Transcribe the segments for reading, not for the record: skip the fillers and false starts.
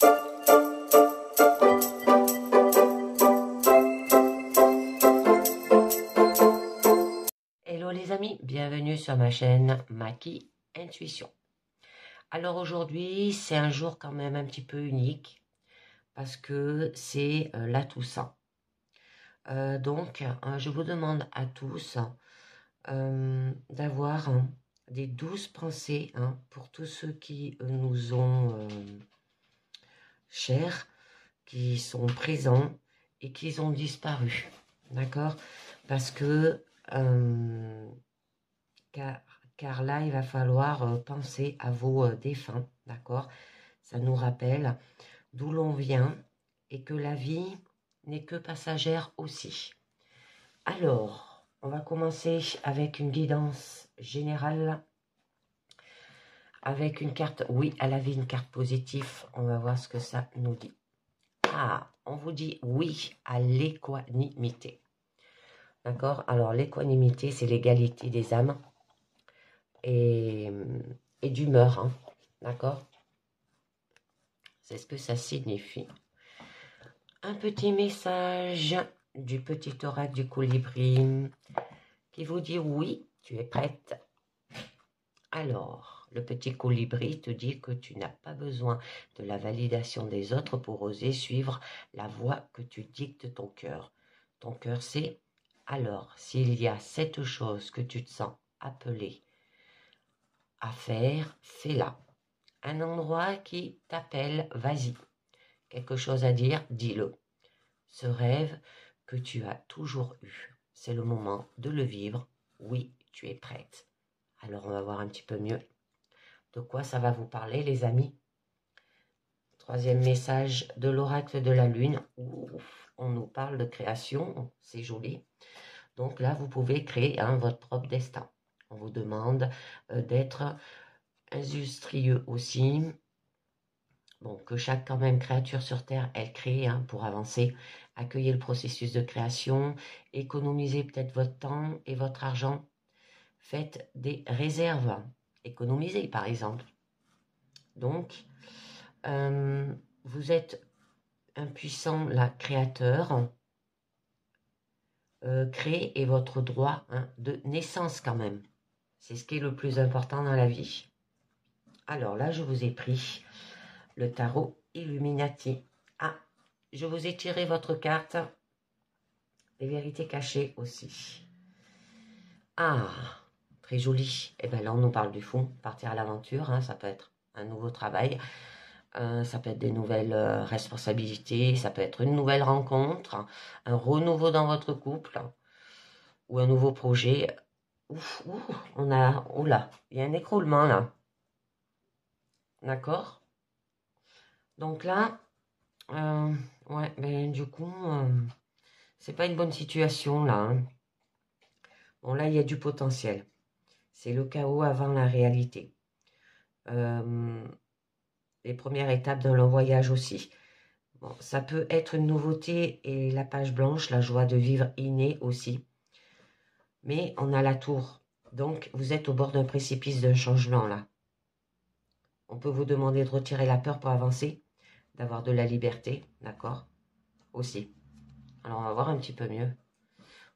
Hello les amis, bienvenue sur ma chaîne Maki Intuition. Alors aujourd'hui, c'est un jour quand même un petit peu unique parce que c'est la Toussaint. Donc, je vous demande à tous d'avoir des douces pensées pour tous ceux qui nous ont chers, qui sont présents et qui ont disparu. D'accord? Parce que car là, il va falloir penser à vos défunts, d'accord? Ça nous rappelle d'où l'on vient et que la vie n'est que passagère aussi. Alors, on va commencer avec une guidance générale, avec une carte, oui, à la vie, une carte positive. On va voir ce que ça nous dit. Ah, on vous dit oui à l'équanimité. D'accord? Alors, l'équanimité, c'est l'égalité des âmes et d'humeur, hein, d'accord? C'est ce que ça signifie. Un petit message du petit oracle du colibri qui vous dit oui, tu es prête. Alors, le petit colibri te dit que tu n'as pas besoin de la validation des autres pour oser suivre la voie que tu dictes ton cœur. Ton cœur sait, alors, s'il y a cette chose que tu te sens appelé à faire, fais-la. Un endroit qui t'appelle, vas-y. Quelque chose à dire, dis-le. Ce rêve que tu as toujours eu, c'est le moment de le vivre. Oui, tu es prête. Alors, on va voir un petit peu mieux de quoi ça va vous parler, les amis. Troisième message de l'oracle de la lune. Ouf, on nous parle de création, c'est joli. Donc là, vous pouvez créer votre propre destin. On vous demande d'être industrieux aussi. Bon, que chaque quand même créature sur Terre, elle crée pour avancer. Accueillez le processus de création. Économisez peut-être votre temps et votre argent. Faites des réserves. Économisez, par exemple. Donc, vous êtes un puissant créateur. Créez votre droit de naissance quand même. C'est ce qui est le plus important dans la vie. Alors là, je vous ai pris le tarot Illuminati. Ah, je vous ai tiré votre carte. Les vérités cachées aussi. Ah, très joli. Et bien là, on nous parle du fond. Partir à l'aventure, ça peut être un nouveau travail. Ça peut être des nouvelles responsabilités. Ça peut être une nouvelle rencontre. Un renouveau dans votre couple. Ou un nouveau projet. Ouf, on a... Oula, il y a un écroulement là. D'accord? Donc là, ouais, ben du coup, c'est pas une bonne situation là. Bon, là, il y a du potentiel. C'est le chaos avant la réalité. Les premières étapes dans le voyage aussi. Bon, ça peut être une nouveauté et la page blanche, la joie de vivre innée aussi. Mais on a la tour. Donc, vous êtes au bord d'un précipice d'un changement là. On peut vous demander de retirer la peur pour avancer, d'avoir de la liberté, d'accord? Aussi. Alors, on va voir un petit peu mieux.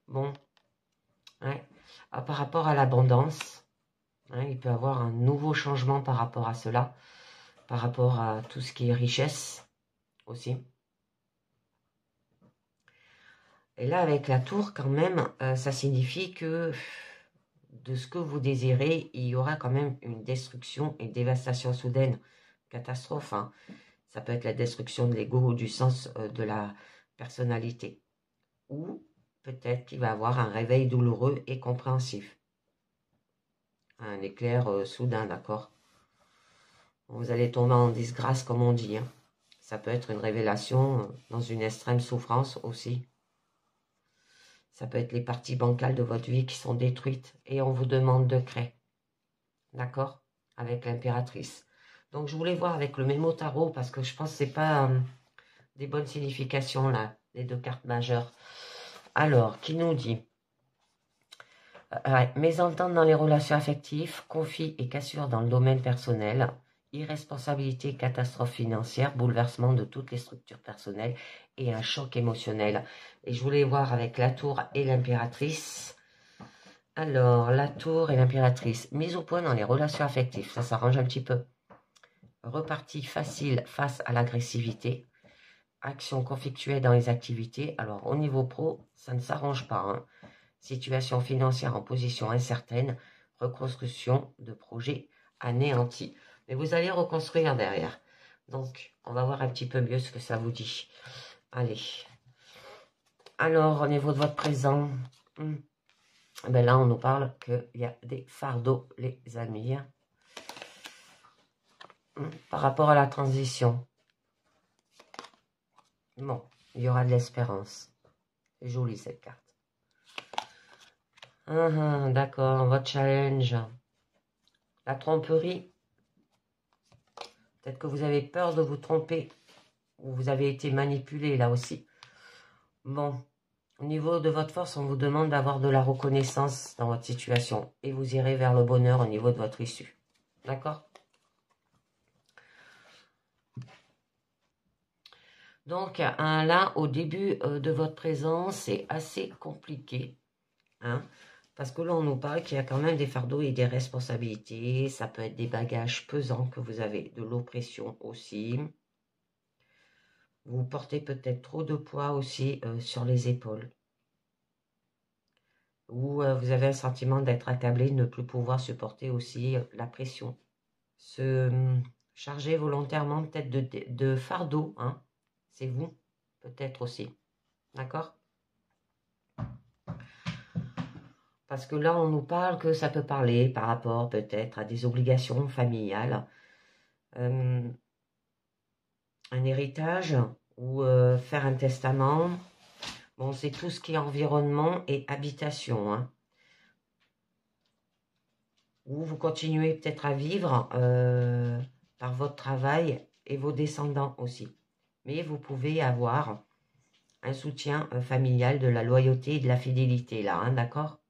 Bon, ouais. Alors, par rapport à l'abondance, il peut y avoir un nouveau changement par rapport à cela, par rapport à tout ce qui est richesse aussi. Et là, avec la tour, quand même, ça signifie que de ce que vous désirez, il y aura quand même une destruction et une dévastation soudaine. Catastrophe, Ça peut être la destruction de l'ego ou du sens de la personnalité. Ou peut-être qu'il va y avoir un réveil douloureux et compréhensif. Un éclair soudain, d'accord? Vous allez tomber en disgrâce, comme on dit. Ça peut être une révélation dans une extrême souffrance aussi. Ça peut être les parties bancales de votre vie qui sont détruites et on vous demande de créer. D'accord? Avec l'impératrice. Donc, je voulais voir avec le mémo tarot parce que je pense que ce n'est pas des bonnes significations là, les deux cartes majeures. Alors, qui nous dit mésentente dans les relations affectives, conflits et cassures dans le domaine personnel, irresponsabilité, catastrophe financière, bouleversement de toutes les structures personnelles et un choc émotionnel. Et je voulais voir avec la tour et l'impératrice. Alors, la tour et l'impératrice, mise au point dans les relations affectives, ça s'arrange un petit peu. Repartie facile face à l'agressivité. Action conflictuelle dans les activités. Alors, au niveau pro, ça ne s'arrange pas. Hein. Situation financière en position incertaine. Reconstruction de projet anéanti. Mais vous allez reconstruire derrière. Donc, on va voir un petit peu mieux ce que ça vous dit. Allez. Alors, au niveau de votre présent, ben là, on nous parle qu'il y a des fardeaux, les amis. Par rapport à la transition. Bon, il y aura de l'espérance. C'est joli cette carte. D'accord, votre challenge. La tromperie. Peut-être que vous avez peur de vous tromper. Ou vous avez été manipulé là aussi. Bon, au niveau de votre force, on vous demande d'avoir de la reconnaissance dans votre situation. Et vous irez vers le bonheur au niveau de votre issue. D'accord? Donc, là, au début de votre présence, c'est assez compliqué. Hein, parce que là, on nous parle qu'il y a quand même des fardeaux et des responsabilités. Ça peut être des bagages pesants que vous avez, de l'oppression aussi. Vous portez peut-être trop de poids aussi sur les épaules. Ou vous avez un sentiment d'être accablé, de ne plus pouvoir supporter aussi la pression. Se charger volontairement peut-être de fardeau, hein. C'est vous, peut-être aussi. D'accord? Parce que là, on nous parle que ça peut parler par rapport peut-être à des obligations familiales, un héritage ou faire un testament. Bon, c'est tout ce qui est environnement et habitation. Hein. Ou vous continuez peut-être à vivre par votre travail et vos descendants aussi. Mais vous pouvez avoir un soutien familial, de la loyauté et de la fidélité là, hein, d'accord?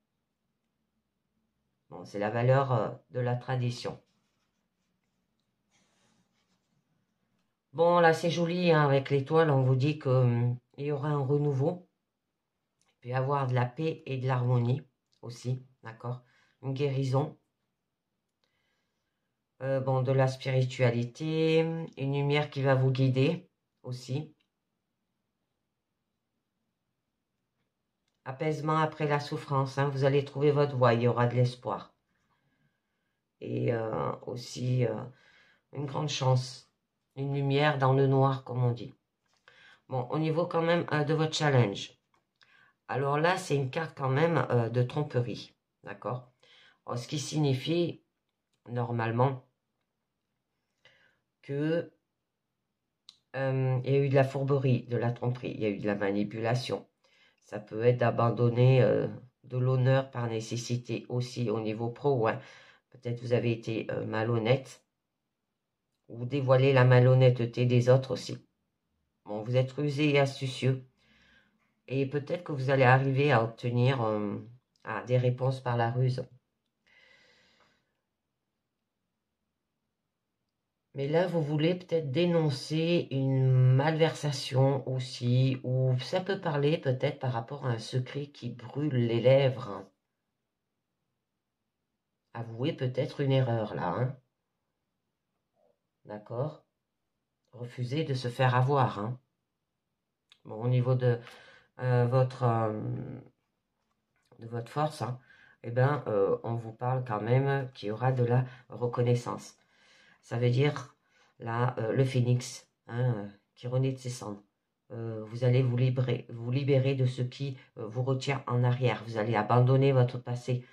Bon, c'est la valeur de la tradition. Bon, là, c'est joli, hein, avec l'étoile, on vous dit qu'il y aura un renouveau. Il peut y avoir de la paix et de l'harmonie aussi, d'accord? Une guérison. Bon, de la spiritualité, une lumière qui va vous guider aussi. Apaisement après la souffrance, hein, vous allez trouver votre voie, il y aura de l'espoir. Et aussi une grande chance, une lumière dans le noir, comme on dit. Bon, au niveau quand même de votre challenge. Alors là, c'est une carte quand même de tromperie, d'accord? Ce qui signifie normalement que il y a eu de la fourberie, de la tromperie, il y a eu de la manipulation. Ça peut être d'abandonner de l'honneur par nécessité aussi au niveau pro. Hein. Peut-être vous avez été malhonnête ou dévoiler la malhonnêteté des autres aussi. Bon, vous êtes rusé et astucieux. Et peut-être que vous allez arriver à obtenir des réponses par la ruse. Mais là, vous voulez peut-être dénoncer une malversation aussi, ou ça peut parler peut-être par rapport à un secret qui brûle les lèvres. Hein. Avouez peut-être une erreur là. Hein. D'accord? Refusez de se faire avoir. Hein. Bon, au niveau de votre force, hein, eh ben, on vous parle quand même qu'il y aura de la reconnaissance. Ça veut dire, là, le phénix, hein, qui renaît de ses cendres. Vous allez vous libérer de ce qui vous retient en arrière. Vous allez abandonner votre passé.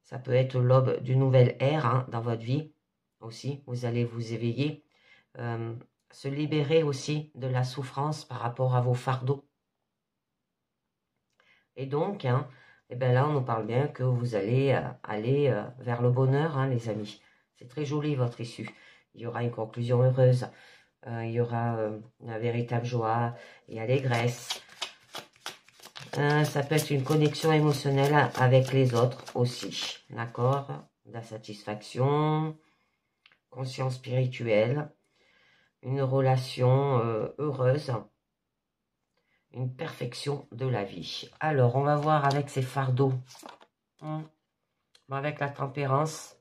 Ça peut être l'aube d'une nouvelle ère hein, dans votre vie aussi. Vous allez vous éveiller. Se libérer aussi de la souffrance par rapport à vos fardeaux. Et donc, hein, eh ben là, on nous parle bien que vous allez aller vers le bonheur, hein, les amis. C'est très joli, votre issue. Il y aura une conclusion heureuse. Il y aura une véritable joie et allégresse. Ça peut être une connexion émotionnelle avec les autres aussi. D'accord? De la satisfaction, conscience spirituelle, une relation heureuse, une perfection de la vie. Alors, on va voir avec ces fardeaux. Avec la tempérance,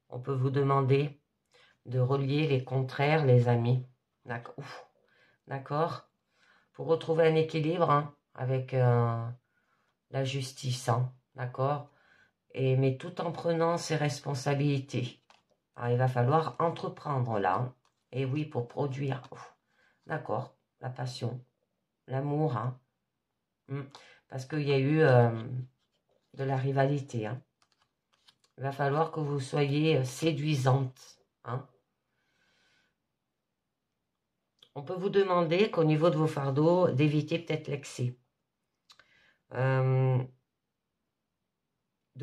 on peut vous demander de relier les contraires, les amis. D'accord. Pour retrouver un équilibre avec la justice. D'accord. Mais tout en prenant ses responsabilités. Alors, il va falloir entreprendre là. Et oui, pour produire. D'accord. La passion. L'amour. Parce qu'il y a eu de la rivalité. Il va falloir que vous soyez séduisante. On peut vous demander qu'au niveau de vos fardeaux, d'éviter peut-être l'excès. De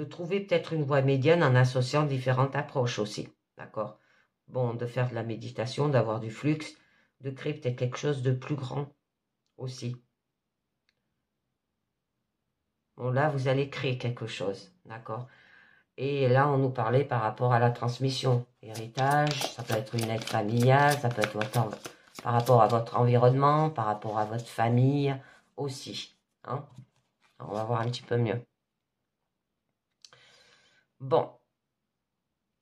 trouver peut-être une voie médiane en associant différentes approches aussi. D'accord. Bon, de faire de la méditation, d'avoir du flux, de créer peut-être quelque chose de plus grand aussi. Bon, là, vous allez créer quelque chose. D'accord. Et là, on nous parlait par rapport à la transmission. Héritage, ça peut être une aide familiale, ça peut être par rapport à votre environnement, par rapport à votre famille aussi. On va voir un petit peu mieux. Bon.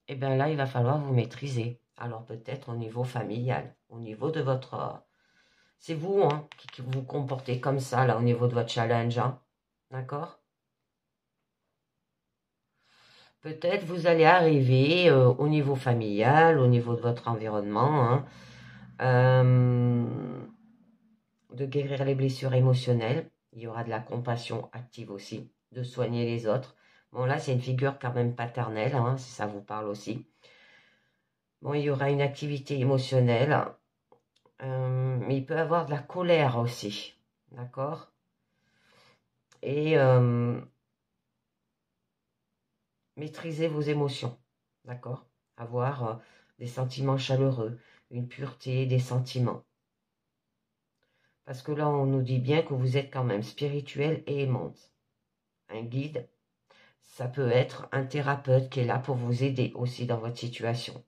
Et bien là, il va falloir vous maîtriser. Alors peut-être au niveau familial, au niveau de votre... c'est vous qui vous comportez comme ça, là, au niveau de votre challenge. D'accord? Peut-être vous allez arriver au niveau familial, au niveau de votre environnement, de guérir les blessures émotionnelles. Il y aura de la compassion active aussi, de soigner les autres. Bon, là, c'est une figure quand même paternelle, si ça vous parle aussi. Bon, il y aura une activité émotionnelle, mais il peut y avoir de la colère aussi, d'accord? Et maîtriser vos émotions, d'accord? Avoir des sentiments chaleureux, une pureté des sentiments. Parce que là, on nous dit bien que vous êtes quand même spirituel et aimante. Un guide, ça peut être un thérapeute qui est là pour vous aider aussi dans votre situation.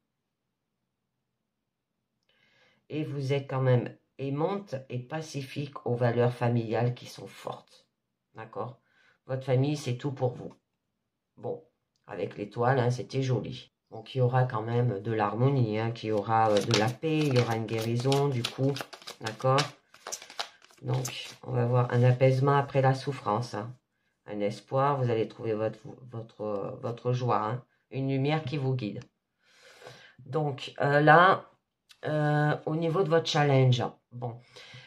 Et vous êtes quand même aimante et pacifique aux valeurs familiales qui sont fortes. D'accord? Votre famille, c'est tout pour vous. Bon, avec l'étoile, c'était joli. Donc, il y aura quand même de l'harmonie, qu'il y aura de la paix, il y aura une guérison, du coup. D'accord? Donc, on va avoir un apaisement après la souffrance. Un espoir, vous allez trouver votre joie. Une lumière qui vous guide. Donc, là, au niveau de votre challenge, bon,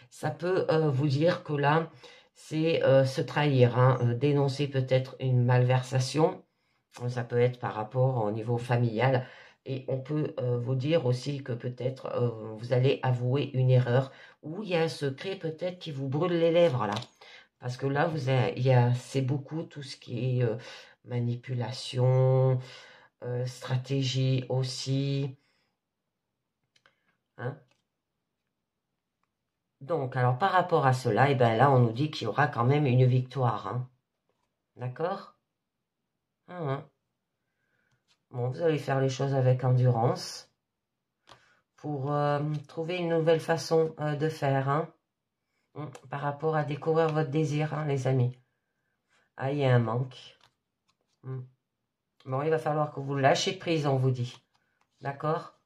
ça peut vous dire que là, c'est se trahir, dénoncer peut-être une malversation, ça peut être par rapport au niveau familial, et on peut vous dire aussi que peut-être vous allez avouer une erreur, ou il y a un secret peut-être qui vous brûle les lèvres là, parce que là, c'est beaucoup tout ce qui est manipulation, stratégie aussi, Donc, alors par rapport à cela, et ben là, on nous dit qu'il y aura quand même une victoire. D'accord? Bon, vous allez faire les choses avec endurance pour trouver une nouvelle façon de faire par rapport à découvrir votre désir, les amis. Ah, il y a un manque. Bon, il va falloir que vous lâchiez prise, on vous dit. D'accord?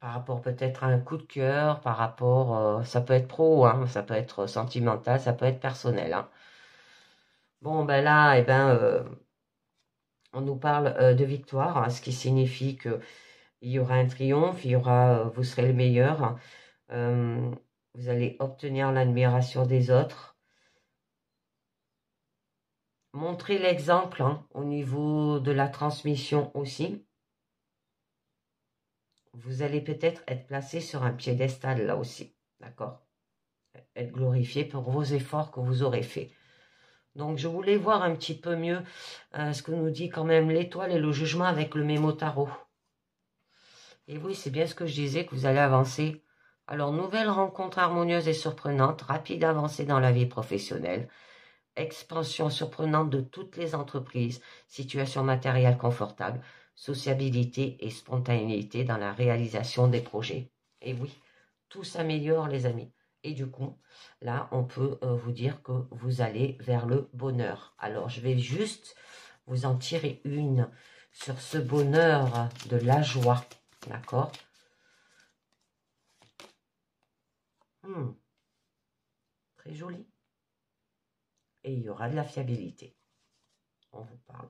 Par rapport peut-être à un coup de cœur, par rapport, ça peut être pro, ça peut être sentimental, ça peut être personnel. Bon, ben là, on nous parle de victoire, ce qui signifie qu'il y aura un triomphe, vous serez le meilleur, vous allez obtenir l'admiration des autres. Montrez l'exemple au niveau de la transmission aussi. Vous allez peut-être être placé sur un piédestal là aussi, d'accord? Être glorifié pour vos efforts que vous aurez faits. Donc, je voulais voir un petit peu mieux ce que nous dit quand même l'étoile et le jugement avec le mémo tarot. Et oui, c'est bien ce que je disais, que vous allez avancer. Alors, nouvelle rencontre harmonieuse et surprenante, rapide avancée dans la vie professionnelle. expansion surprenante de toutes les entreprises, situation matérielle confortable, sociabilité et spontanéité dans la réalisation des projets. Et oui, tout s'améliore les amis. Et du coup, là, on peut vous dire que vous allez vers le bonheur. Alors, je vais juste vous en tirer une sur ce bonheur de la joie. D'accord? Très joli. Et il y aura de la fiabilité. On vous parle.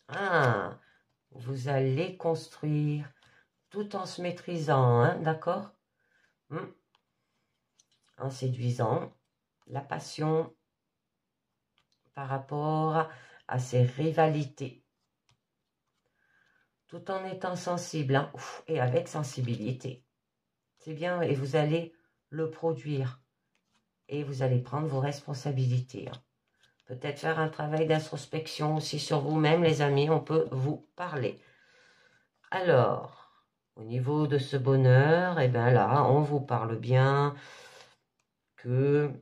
Ah, vous allez construire tout en se maîtrisant, hein, d'accord? En séduisant la passion par rapport à ces rivalités. Tout en étant sensible, hein, et avec sensibilité. C'est bien, et vous allez le produire. Et vous allez prendre vos responsabilités. Hein. Peut-être faire un travail d'introspection aussi sur vous-même, les amis, on peut vous parler. Alors, au niveau de ce bonheur, et bien là, on vous parle bien que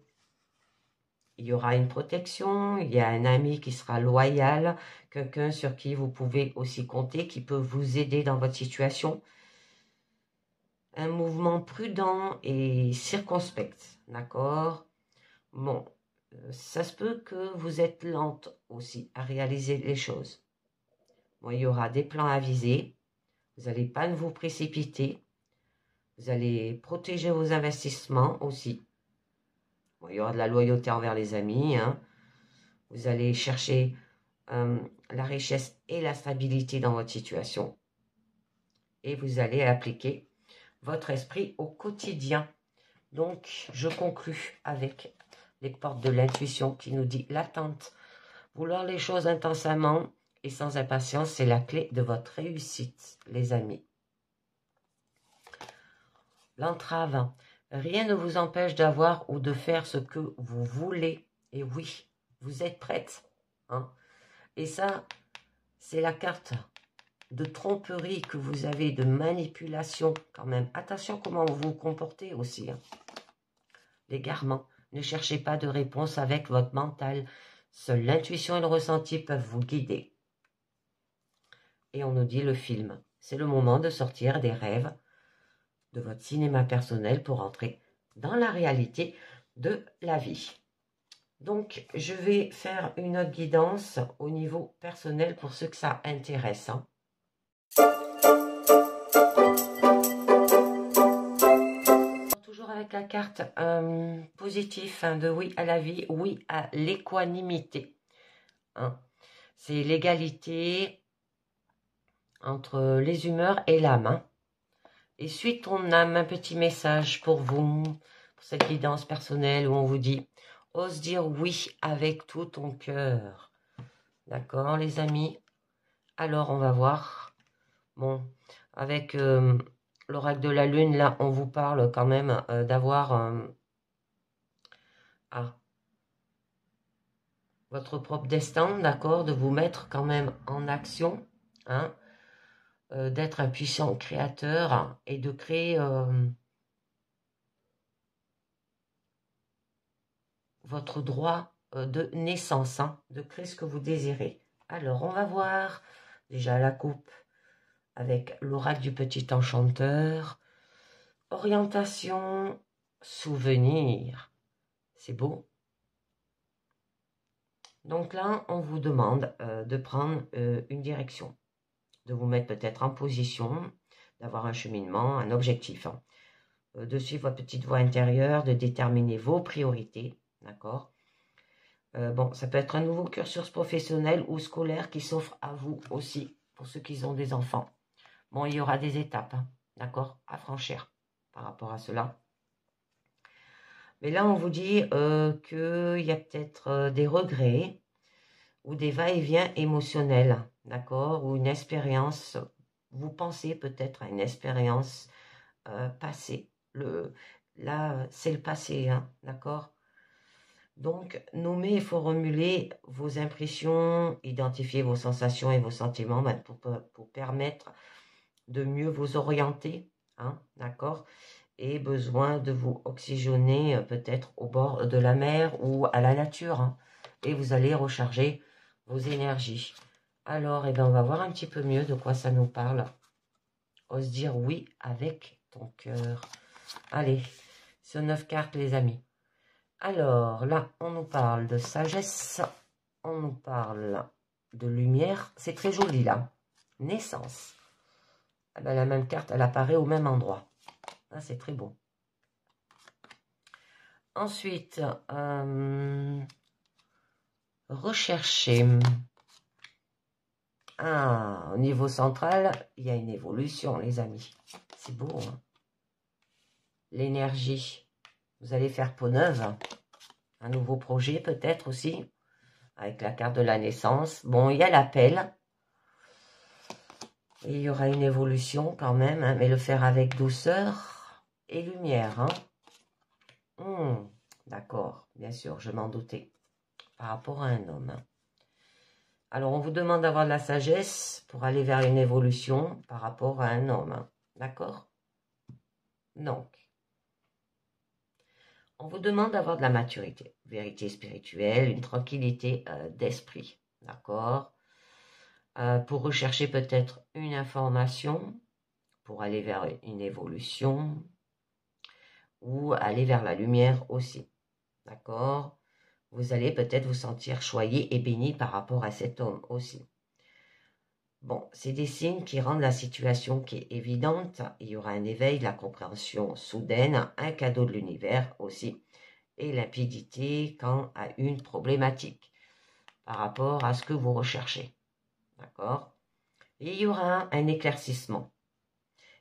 il y aura une protection, il y a un ami qui sera loyal, quelqu'un sur qui vous pouvez aussi compter, qui peut vous aider dans votre situation. Un mouvement prudent et circonspect, d'accord? Bon, ça se peut que vous êtes lente aussi à réaliser les choses. Bon, il y aura des plans avisés, vous n'allez pas vous précipiter, vous allez protéger vos investissements aussi. Bon, il y aura de la loyauté envers les amis, hein. Vous allez chercher la richesse et la stabilité dans votre situation. Et vous allez appliquer votre esprit au quotidien. Donc, je conclus avec les portes de l'intuition qui nous dit l'attente. Vouloir les choses intensément et sans impatience, c'est la clé de votre réussite, les amis. L'entrave. Rien ne vous empêche d'avoir ou de faire ce que vous voulez. Et oui, vous êtes prête. Hein? Et ça, c'est la carte de tromperie que vous avez, de manipulation quand même. Attention comment vous vous comportez aussi. Hein. L'égarement. Ne cherchez pas de réponse avec votre mental. Seule l'intuition et le ressenti peuvent vous guider. Et on nous dit le film. C'est le moment de sortir des rêves de votre cinéma personnel pour entrer dans la réalité de la vie. Donc, je vais faire une autre guidance au niveau personnel pour ceux que ça intéresse. Hein. Toujours avec la carte positive hein, de oui à la vie, oui à l'équanimité. Hein. C'est l'égalité entre les humeurs et l'âme. Hein. Et suite ton âme, un petit message pour vous, pour cette guidance personnelle où on vous dit « Ose dire oui avec tout ton cœur ». D'accord, les amis? Alors, on va voir. Bon, avec l'oracle de la lune, là, on vous parle quand même d'avoir votre propre destin, d'accord? De vous mettre quand même en action, hein? D'être un puissant créateur et de créer votre droit de naissance, hein, de créer ce que vous désirez. Alors, on va voir déjà la coupe avec l'oracle du petit enchanteur. Orientation, souvenir. C'est beau. Donc là, on vous demande de prendre une direction, de vous mettre peut-être en position, d'avoir un cheminement, un objectif, hein, de suivre votre petite voie intérieure, de déterminer vos priorités, d'accord? Bon, ça peut être un nouveau cursus professionnel ou scolaire qui s'offre à vous aussi, pour ceux qui ont des enfants. Bon, il y aura des étapes, hein, d'accord, à franchir par rapport à cela. Mais là, on vous dit qu'il y a peut-être des regrets ou des va-et-vient émotionnels, d'accord, ou une expérience, vous pensez peut-être à une expérience passée. Là, c'est le passé, hein, d'accord. Donc, nommer et formuler vos impressions, identifier vos sensations et vos sentiments pour permettre de mieux vous orienter, hein, d'accord, et besoin de vous oxygéner peut-être au bord de la mer ou à la nature. Hein, et vous allez recharger vos énergies. Alors, eh bien, on va voir un petit peu mieux de quoi ça nous parle. Ose dire oui avec ton cœur. Allez, ce 9 cartes, les amis. Alors, là, on nous parle de sagesse. On nous parle de lumière. C'est très joli, là. Naissance. Eh ben, la même carte, elle apparaît au même endroit. Ah, c'est très beau. Ensuite, rechercher. Ah, au niveau central, il y a une évolution, les amis. C'est beau, hein? L'énergie. Vous allez faire peau neuve. Un nouveau projet, peut-être aussi. Avec la carte de la naissance. Bon, il y a l'appel. Et il y aura une évolution quand même, hein, mais le faire avec douceur et lumière. Hein. D'accord, bien sûr, je m'en doutais. Par rapport à un homme. Alors, on vous demande d'avoir de la sagesse pour aller vers une évolution par rapport à un homme. D'accord? Donc, on vous demande d'avoir de la maturité, vérité spirituelle, une tranquillité d'esprit. D'accord? Pour rechercher peut-être une information, pour aller vers une évolution, ou aller vers la lumière aussi. D'accord? Vous allez peut-être vous sentir choyé et béni par rapport à cet homme aussi. Bon, c'est des signes qui rendent la situation qui est évidente. Il y aura un éveil de la compréhension soudaine, un cadeau de l'univers aussi, et limpidité quant à une problématique par rapport à ce que vous recherchez. D'accord? Et il y aura un éclaircissement.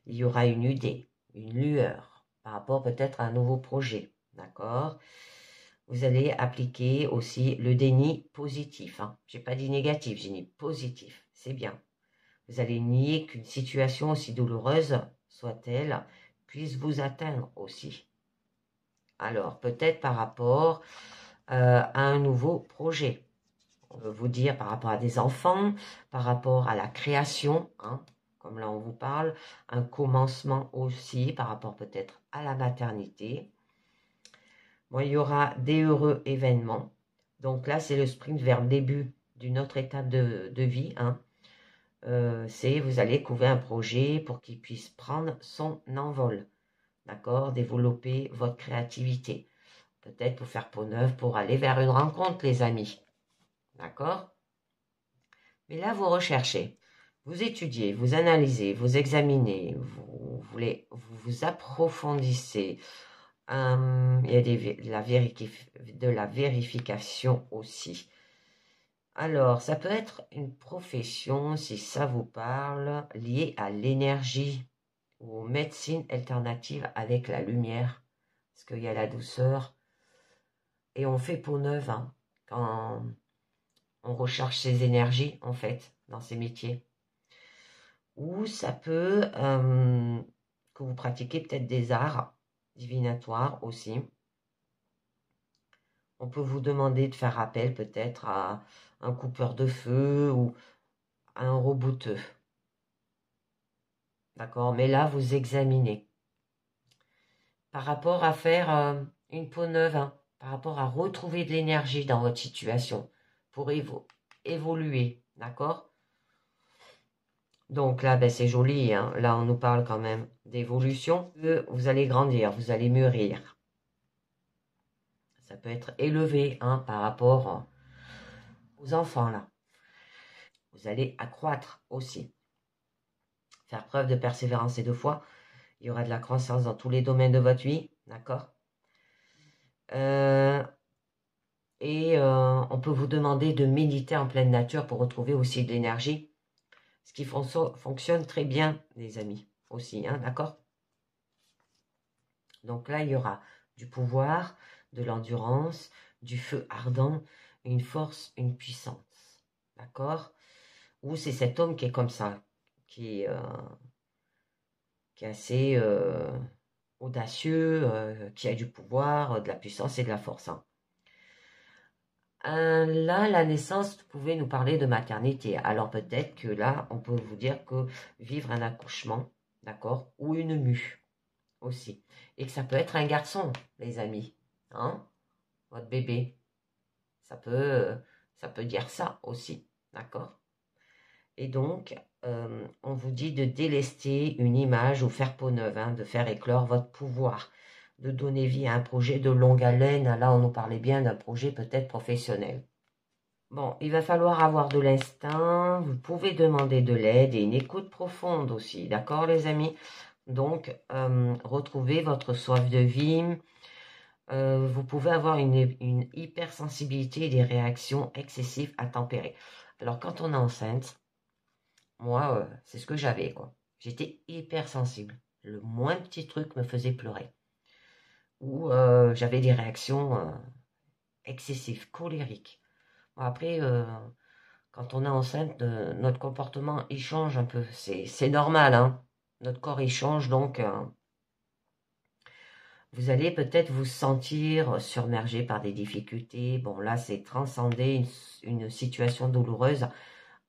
Il y aura une idée, une lueur par rapport peut-être à un nouveau projet. D'accord? Vous allez appliquer aussi le déni positif. Hein. Je n'ai pas dit négatif, j'ai dit positif. C'est bien. Vous allez nier qu'une situation aussi douloureuse soit-elle puisse vous atteindre aussi. Alors, peut-être par rapport à un nouveau projet. On veut vous dire par rapport à des enfants, par rapport à la création, hein, comme là on vous parle, un commencement aussi par rapport peut-être à la maternité. Bon, il y aura des heureux événements. Donc là, c'est le sprint vers le début d'une autre étape de vie. Hein. C'est vous allez couver un projet pour qu'il puisse prendre son envol. D'accord? Développer votre créativité. Peut-être pour faire peau neuve, pour aller vers une rencontre, les amis. D'accord? Mais là, vous recherchez. Vous étudiez, vous analysez, vous examinez, vous approfondissez. Il y a de la vérification aussi. Alors, ça peut être une profession, si ça vous parle, liée à l'énergie ou aux médecines alternatives avec la lumière, parce qu'il y a la douceur. Et on fait peau neuve hein, quand on recherche ses énergies, en fait, dans ces métiers. Ou ça peut que vous pratiquez peut-être des arts divinatoires aussi. On peut vous demander de faire appel peut-être à un coupeur de feu ou à un rebouteux. D'accord? Mais là, vous examinez. Par rapport à faire une peau neuve, hein, par rapport à retrouver de l'énergie dans votre situation pour évoluer. D'accord? Donc là, ben, c'est joli. Hein. Là, on nous parle quand même d'évolution. Vous allez grandir, vous allez mûrir. Ça peut être élevé hein, par rapport aux enfants, là. Vous allez accroître aussi. Faire preuve de persévérance et de foi. Il y aura de la croissance dans tous les domaines de votre vie. D'accord? On peut vous demander de méditer en pleine nature pour retrouver aussi de l'énergie. Ce qui fonctionne très bien, les amis, aussi. Hein, d'accord? Donc là, il y aura du pouvoir, de l'endurance, du feu ardent, une force, une puissance. D'accord? Ou c'est cet homme qui est comme ça, qui est assez audacieux, qui a du pouvoir, de la puissance et de la force. Hein. Là, la naissance, vous pouvez nous parler de maternité. Alors peut-être que là, on peut vous dire que vivre un accouchement, d'accord, ou une mue aussi. Et que ça peut être un garçon, les amis. Hein, votre bébé. Ça peut dire ça aussi. D'accord? Et donc, on vous dit de délester une image ou faire peau neuve, hein, de faire éclore votre pouvoir, de donner vie à un projet de longue haleine. Là, on nous parlait bien d'un projet peut-être professionnel. Bon, il va falloir avoir de l'instinct, vous pouvez demander de l'aide et une écoute profonde aussi, d'accord les amis? Donc, retrouvez votre soif de vie. Vous pouvez avoir une hypersensibilité et des réactions excessives à tempérer. Alors, quand on est enceinte, moi, c'est ce que j'avais, quoi. J'étais hypersensible. Le moins petit truc me faisait pleurer. Ou j'avais des réactions excessives, colériques. Bon, après, quand on est enceinte, notre comportement, il change un peu. C'est normal, hein. Notre corps, il change, donc vous allez peut-être vous sentir submergé par des difficultés. Bon, là, c'est transcender une situation douloureuse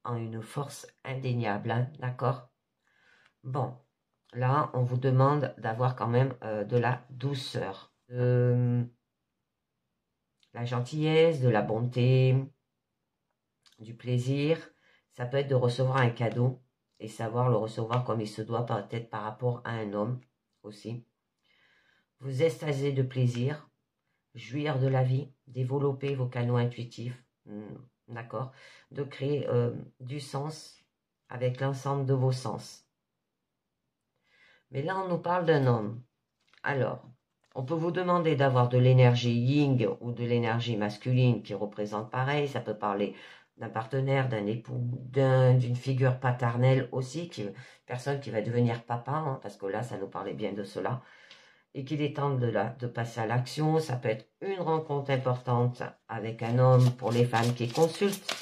en une force indéniable, hein, d'accord? Bon, là, on vous demande d'avoir quand même de la douceur, de la gentillesse, de la bonté, du plaisir. Ça peut être de recevoir un cadeau et savoir le recevoir comme il se doit, peut-être par rapport à un homme aussi. Vous extasier de plaisir, jouir de la vie, développer vos canaux intuitifs, d'accord, de créer du sens avec l'ensemble de vos sens. Mais là, on nous parle d'un homme. Alors, on peut vous demander d'avoir de l'énergie yin ou de l'énergie masculine qui représente pareil. Ça peut parler d'un partenaire, d'un époux, d'une figure paternelle aussi, personne qui va devenir papa, hein, parce que là, ça nous parlait bien de cela. Et qu'il est temps de passer à l'action. Ça peut être une rencontre importante avec un homme pour les femmes qui consultent.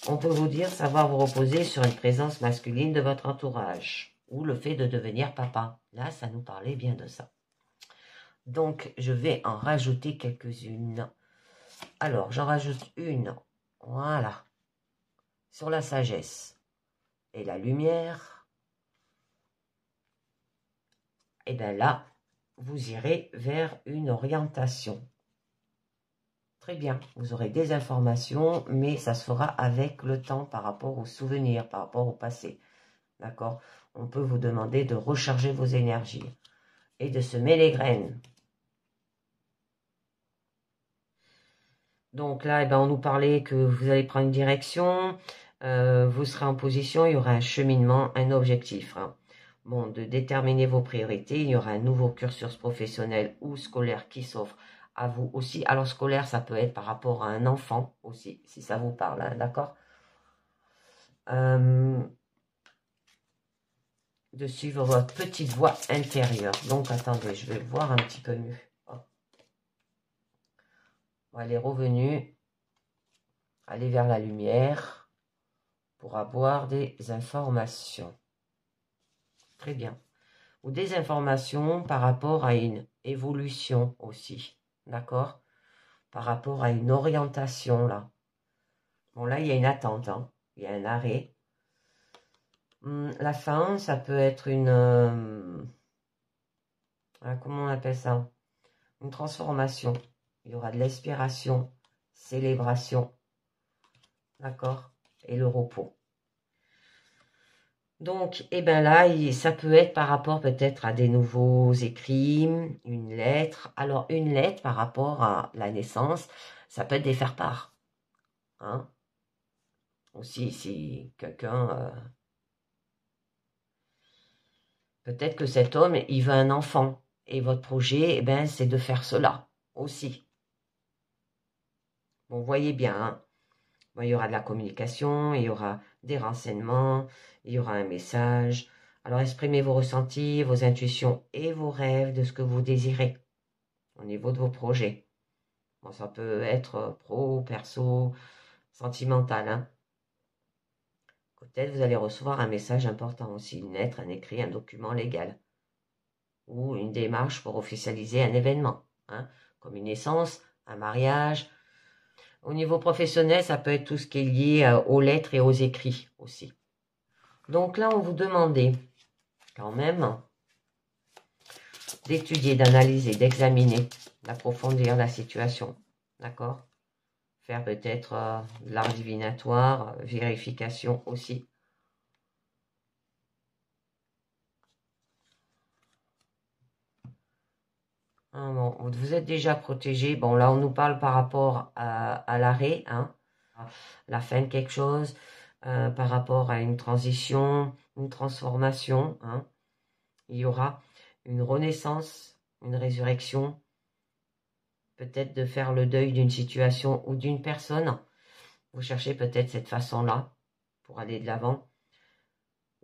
On peut vous dire savoir vous reposer sur une présence masculine de votre entourage ou le fait de devenir papa. Là, ça nous parlait bien de ça. Donc, je vais en rajouter quelques-unes. Alors, j'en rajoute une. Voilà. Sur la sagesse et la lumière. Et bien là, vous irez vers une orientation. Très bien, vous aurez des informations, mais ça se fera avec le temps par rapport aux souvenirs, par rapport au passé. D'accord? On peut vous demander de recharger vos énergies et de semer les graines. Donc là, on nous parlait que vous allez prendre une direction, vous serez en position, il y aura un cheminement, un objectif. Hein. Bon, de déterminer vos priorités, il y aura un nouveau cursus professionnel ou scolaire qui s'offre à vous aussi. Alors scolaire, ça peut être par rapport à un enfant aussi, si ça vous parle, hein, d'accord? De suivre votre petite voix intérieure. Donc attendez, je vais le voir un petit peu mieux. Oh. Elle est revenue. Aller vers la lumière pour avoir des informations. Très bien. Ou des informations par rapport à une évolution aussi. D'accord? Par rapport à une orientation, là. Bon, là, il y a une attente. Hein. Il y a un arrêt. La fin, ça peut être une... comment on appelle ça? Une transformation. Il y aura de l'expiration, célébration. D'accord? Et le repos. Donc, là, ça peut être par rapport peut-être à des nouveaux écrits, une lettre. Alors, une lettre par rapport à la naissance, ça peut être des faire-part. Hein? Aussi, si quelqu'un... peut-être que cet homme, il veut un enfant. Et votre projet, c'est de faire cela aussi. Bon, vous voyez bien, hein? Bon, il y aura de la communication, il y aura des renseignements, il y aura un message. Alors, exprimez vos ressentis, vos intuitions et vos rêves de ce que vous désirez au niveau de vos projets. Bon, ça peut être pro, perso, sentimental. Hein. Peut-être vous allez recevoir un message important aussi, une lettre, un écrit, un document légal ou une démarche pour officialiser un événement, hein, comme une naissance, un mariage. Au niveau professionnel, ça peut être tout ce qui est lié aux lettres et aux écrits aussi. Donc là, on vous demandait quand même d'étudier, d'analyser, d'examiner, d'approfondir la situation. D'accord? Faire peut-être de l'art divinatoire, vérification aussi. Bon, vous êtes déjà protégé. Bon, là, on nous parle par rapport à l'arrêt, hein, la fin de quelque chose, par rapport à une transition, une transformation. Hein. Il y aura une renaissance, une résurrection, peut-être de faire le deuil d'une situation ou d'une personne. Vous cherchez peut-être cette façon-là pour aller de l'avant.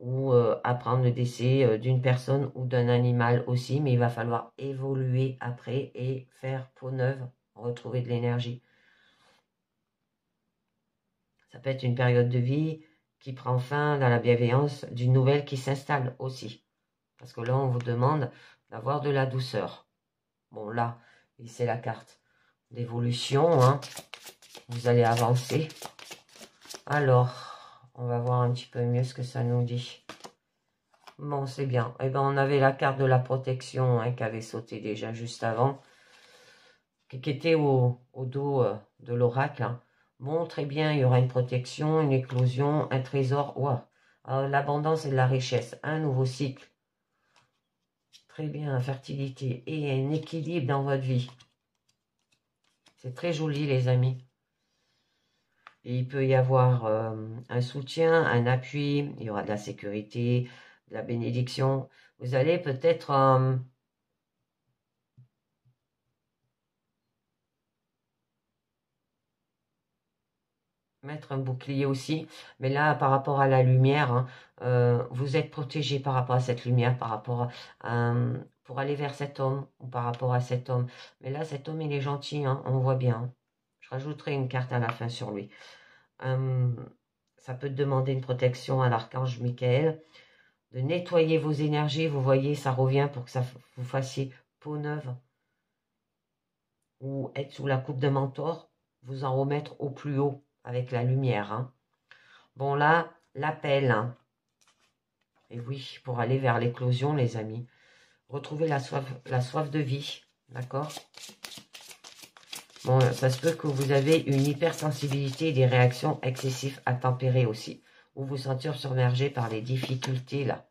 Ou apprendre le décès d'une personne ou d'un animal aussi, mais il va falloir évoluer après et faire peau neuve, retrouver de l'énergie. Ça peut être une période de vie qui prend fin dans la bienveillance d'une nouvelle qui s'installe aussi. Parce que là, on vous demande d'avoir de la douceur. Bon, là, c'est la carte d'évolution. Hein. Vous allez avancer. Alors, on va voir un petit peu mieux ce que ça nous dit. Bon, c'est bien. Eh ben, on avait la carte de la protection hein, qui avait sauté déjà juste avant, qui était au dos de l'oracle. Hein. Bon, très bien, il y aura une protection, une éclosion, un trésor. Wow. L'abondance et de la richesse, un nouveau cycle. Très bien, fertilité et un équilibre dans votre vie. C'est très joli, les amis. Et il peut y avoir un soutien, un appui, il y aura de la sécurité, de la bénédiction. Vous allez peut-être mettre un bouclier aussi. Mais là, par rapport à la lumière, hein, vous êtes protégé par rapport à cette lumière, par rapport à, pour aller vers cet homme ou par rapport à cet homme. Mais là, cet homme, il est gentil, hein, on voit bien. Hein. Je rajouterai une carte à la fin sur lui. Ça peut demander une protection à l'archange Michael. De nettoyer vos énergies, vous voyez, ça revient pour que ça vous fassiez peau neuve. Ou être sous la coupe de mentor, vous en remettre au plus haut avec la lumière. Hein. Bon là, l'appel. Hein. Et oui, pour aller vers l'éclosion, les amis. Retrouver la soif de vie. D'accord? Bon, ça se peut que vous avez une hypersensibilité et des réactions excessives à tempérer aussi. Ou vous sentir submergé par les difficultés là.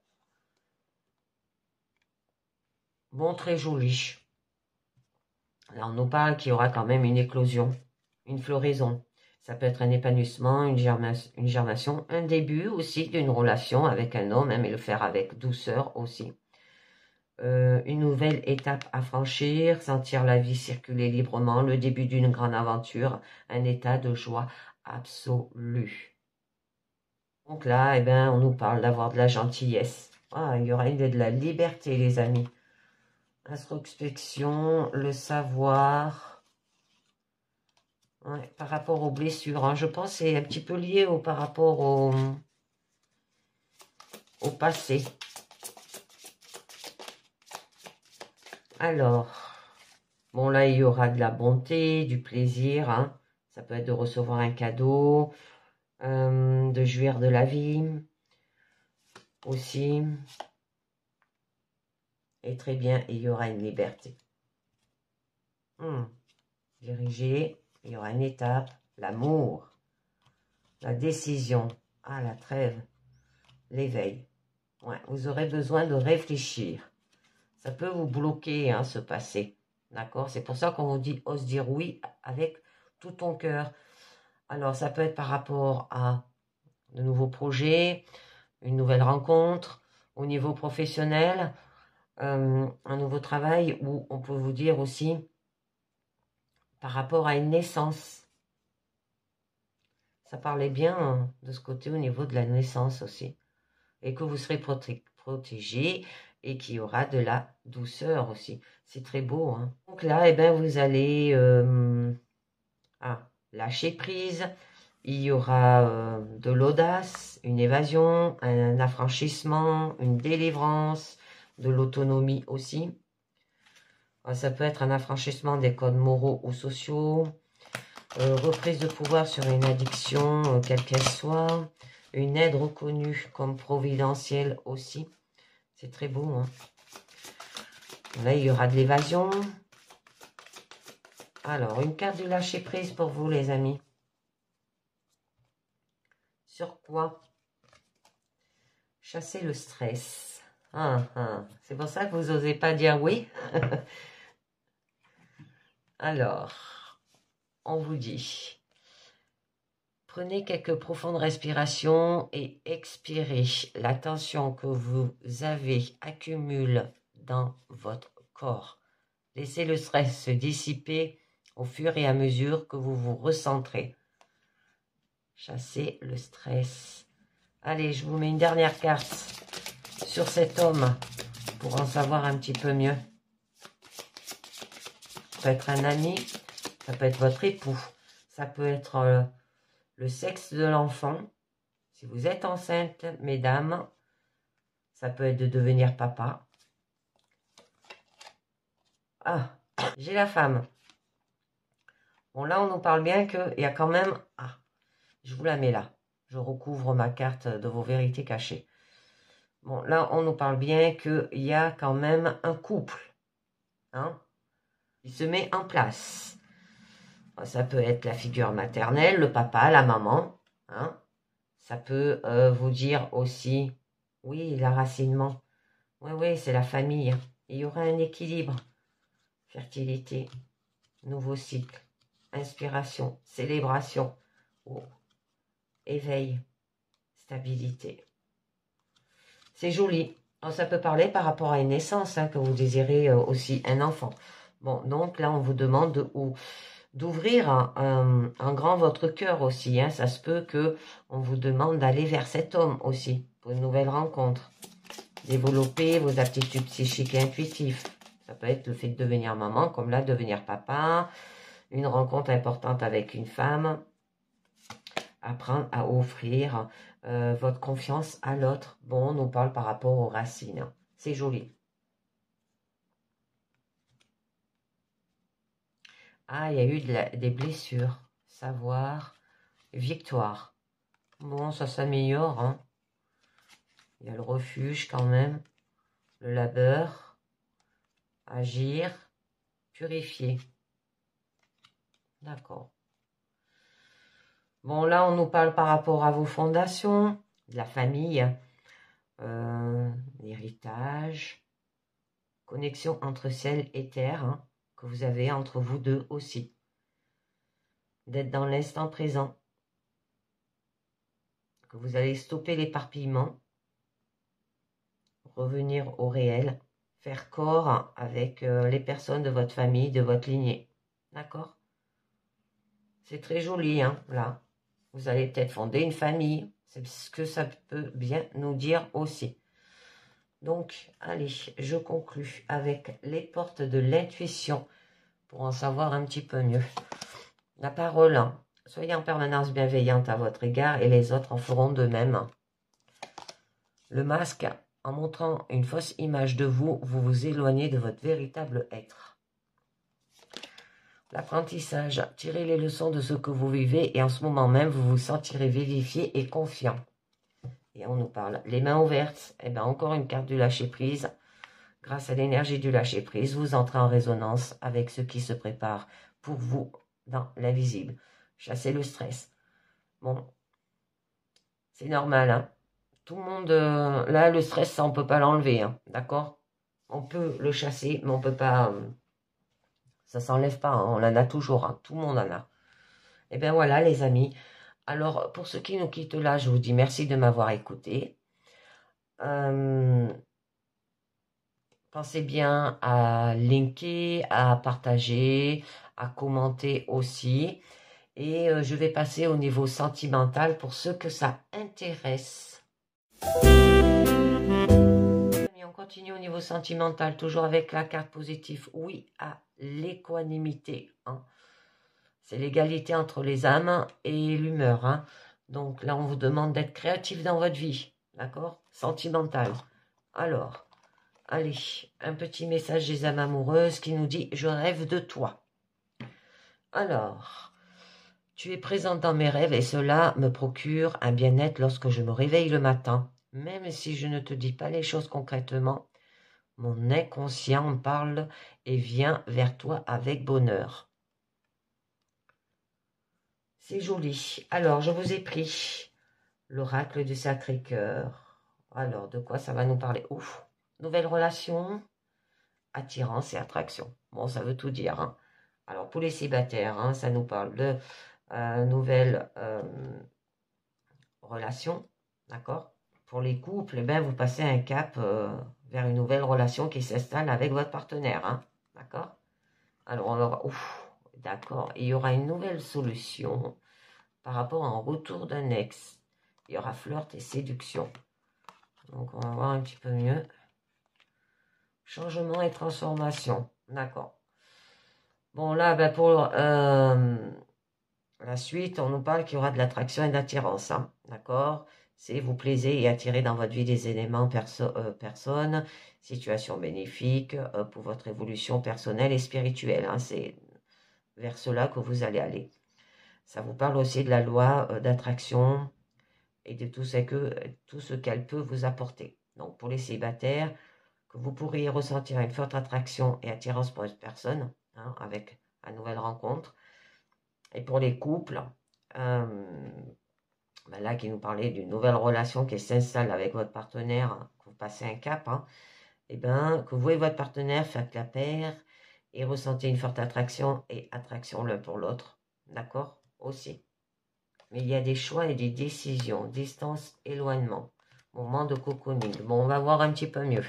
Bon, très joli. Là, on nous parle qu'il y aura quand même une éclosion, une floraison. Ça peut être un épanouissement, une germination, un début aussi d'une relation avec un homme, mais le faire avec douceur aussi. Une nouvelle étape à franchir, sentir la vie circuler librement, le début d'une grande aventure, un état de joie absolue. Donc là, eh ben, on nous parle d'avoir de la gentillesse. Ah, il y aura de la liberté, les amis. Introspection, le savoir. Ouais, par rapport aux blessures, hein, je pense que c'est un petit peu lié par rapport au passé. Alors, bon là, il y aura de la bonté, du plaisir. Hein. Ça peut être de recevoir un cadeau, de jouir de la vie aussi. Et très bien, il y aura une liberté. Diriger, il y aura une étape, l'amour, la décision, la trêve, l'éveil. Ouais, vous aurez besoin de réfléchir. Ça peut vous bloquer, hein, ce passé. D'accord? C'est pour ça qu'on vous dit, ose dire oui avec tout ton cœur. Alors, ça peut être par rapport à de nouveaux projets, une nouvelle rencontre, au niveau professionnel, un nouveau travail, ou on peut vous dire aussi par rapport à une naissance. Ça parlait bien hein, de ce côté au niveau de la naissance aussi. Et que vous serez protégé et qu'il y aura de la douceur aussi. C'est très beau. Hein. Donc là, eh ben, vous allez lâcher prise. Il y aura de l'audace, une évasion, un affranchissement, une délivrance, de l'autonomie aussi. Ça peut être un affranchissement des codes moraux ou sociaux, reprise de pouvoir sur une addiction, quelle qu'elle soit, une aide reconnue comme providentielle aussi. C'est très beau. Hein. Là, il y aura de l'évasion. Alors, une carte du lâcher prise pour vous, les amis. Sur quoi? Chasser le stress. C'est pour ça que vous n'osez pas dire oui. Alors, on vous dit, prenez quelques profondes respirations et expirez. La tension que vous avez accumule dans votre corps. Laissez le stress se dissiper au fur et à mesure que vous vous recentrez. Chassez le stress. Allez, je vous mets une dernière carte sur cet homme pour en savoir un petit peu mieux. Ça peut être un ami, ça peut être votre époux, ça peut être le sexe de l'enfant. Si vous êtes enceinte, mesdames, ça peut être de devenir papa. Ah, j'ai la femme. Bon, là, on nous parle bien qu'il y a quand même... Ah, je vous la mets là. Je recouvre ma carte de vos vérités cachées. Bon, là, on nous parle bien qu'il y a quand même un couple. Hein, qui se met en place. Ça peut être la figure maternelle, le papa, la maman. Hein. Ça peut vous dire aussi, oui, l'enracinement. Oui, c'est la famille. Il y aura un équilibre. Fertilité, nouveau cycle, inspiration, célébration, éveil, stabilité. C'est joli. Alors, ça peut parler par rapport à une naissance, hein, que vous désirez aussi un enfant. Bon, donc là, on vous demande d'ouvrir en grand votre cœur aussi. Hein. Ça se peut qu'on vous demande d'aller vers cet homme aussi, pour une nouvelle rencontre. Développer vos aptitudes psychiques et intuitives. Ça peut être le fait de devenir maman, comme là, devenir papa, une rencontre importante avec une femme, apprendre à offrir votre confiance à l'autre. Bon, on nous parle par rapport aux racines. C'est joli. Ah, il y a eu des blessures. Savoir, victoire. Bon, ça s'améliore. Hein. Il y a le refuge quand même. Le labeur. Agir. Purifier. D'accord. Bon, là, on nous parle par rapport à vos fondations, de la famille, l'héritage, connexion entre ciel et terre, hein, que vous avez entre vous deux aussi. D'être dans l'instant présent, que vous allez stopper l'éparpillement, revenir au réel, faire corps avec les personnes de votre famille, de votre lignée. D'accord? C'est très joli, hein, là. Vous allez peut-être fonder une famille. C'est ce que ça peut bien nous dire aussi. Donc, allez, je conclus avec les portes de l'intuition pour en savoir un petit peu mieux. La parole, hein. Soyez en permanence bienveillante à votre égard et les autres en feront de même. Le masque, en montrant une fausse image de vous, vous vous éloignez de votre véritable être. L'apprentissage, tirez les leçons de ce que vous vivez et en ce moment même, vous vous sentirez vivifié et confiant. Et on nous parle, les mains ouvertes, et bien encore une carte du lâcher-prise. Grâce à l'énergie du lâcher-prise, vous entrez en résonance avec ce qui se prépare pour vous dans l'invisible. Chassez le stress. Bon, c'est normal, hein. Tout le monde, là, le stress, ça, on ne peut pas l'enlever, hein, d'accord? On peut le chasser, mais on ne peut pas... ça ne s'enlève pas, hein, on en a toujours, hein, tout le monde en a. Et bien voilà, les amis. Alors, pour ceux qui nous quittent là, je vous dis merci de m'avoir écouté. Pensez bien à linker, à partager, à commenter aussi. Et je vais passer au niveau sentimental pour ceux que ça intéresse. On continue au niveau sentimental, toujours avec la carte positive. Oui à l'équanimité. Hein. C'est l'égalité entre les âmes et l'humeur. Hein. Donc là, on vous demande d'être créatif dans votre vie. D'accord? Sentimental. Alors, allez, un petit message des âmes amoureuses qui nous dit « Je rêve de toi ». Alors, tu es présente dans mes rêves et cela me procure un bien-être lorsque je me réveille le matin. Même si je ne te dis pas les choses concrètement, Mon inconscient parle et vient vers toi avec bonheur. C'est joli. Alors, je vous ai pris l'oracle du Sacré-Cœur. Alors, de quoi ça va nous parler? Ouf. Nouvelle relation, attirance et attraction. Bon, ça veut tout dire. Hein. Alors, pour les célibataires, hein, ça nous parle de nouvelle relation. D'accord? Pour les couples, eh ben, vous passez un cap vers une nouvelle relation qui s'installe avec votre partenaire. Hein. D'accord? Alors, on aura... Ouf, d'accord. Il y aura une nouvelle solution par rapport à un retour d'un ex. Il y aura flirt et séduction. Donc, on va voir un petit peu mieux. Changement et transformation. D'accord. Bon, là, ben, pour la suite, on nous parle qu'il y aura de l'attraction et de l'attirance. Hein. D'accord? C'est vous plaisez et attirez dans votre vie des éléments, personnes, situations bénéfiques pour votre évolution personnelle et spirituelle. Hein. C'est vers cela que vous allez aller. Ça vous parle aussi de la loi d'attraction et de tout ce qu'elle peut vous apporter. Donc, pour les célibataires, que vous pourriez ressentir une forte attraction et attirance pour une personne, hein, avec une nouvelle rencontre. Et pour les couples, ben là, qui nous parlait d'une nouvelle relation qui s'installe avec votre partenaire, hein, que vous passez un cap, hein, et ben, que vous et votre partenaire faites la paire et ressentez une forte attraction et attraction l'un pour l'autre. D'accord? Aussi. Mais il y a des choix et des décisions, distance, éloignement, moment de cocooning. Bon, on va voir un petit peu mieux.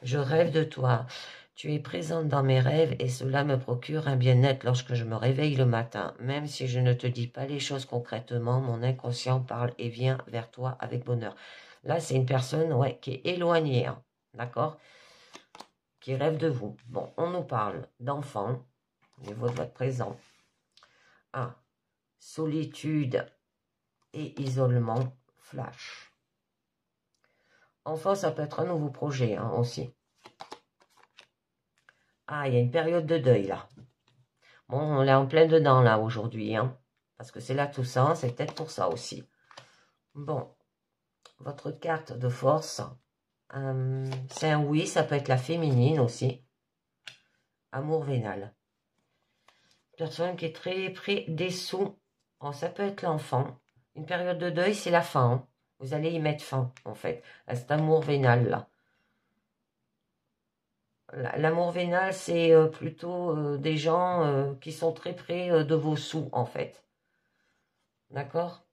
Je rêve de toi. Tu es présente dans mes rêves et cela me procure un bien-être lorsque je me réveille le matin. Même si je ne te dis pas les choses concrètement, mon inconscient parle et vient vers toi avec bonheur. Là, c'est une personne qui est éloignée, hein, d'accord? Qui rêve de vous. Bon, on nous parle d'enfants, au niveau de votre présent. Ah, solitude et isolement flash. Enfant, ça peut être un nouveau projet hein, aussi. Ah, il y a une période de deuil là. Bon, on est en plein dedans là aujourd'hui, hein, parce que c'est la Toussaint, c'est peut-être pour ça aussi. Bon, votre carte de force, c'est un oui, ça peut être la féminine aussi. Amour vénal. Personne qui est très près des sous. Oh, ça peut être l'enfant. Une période de deuil, c'est la fin. Hein. Vous allez y mettre fin, en fait, à cet amour vénal là. L'amour vénal, c'est plutôt des gens qui sont très près de vos sous, en fait. D'accord?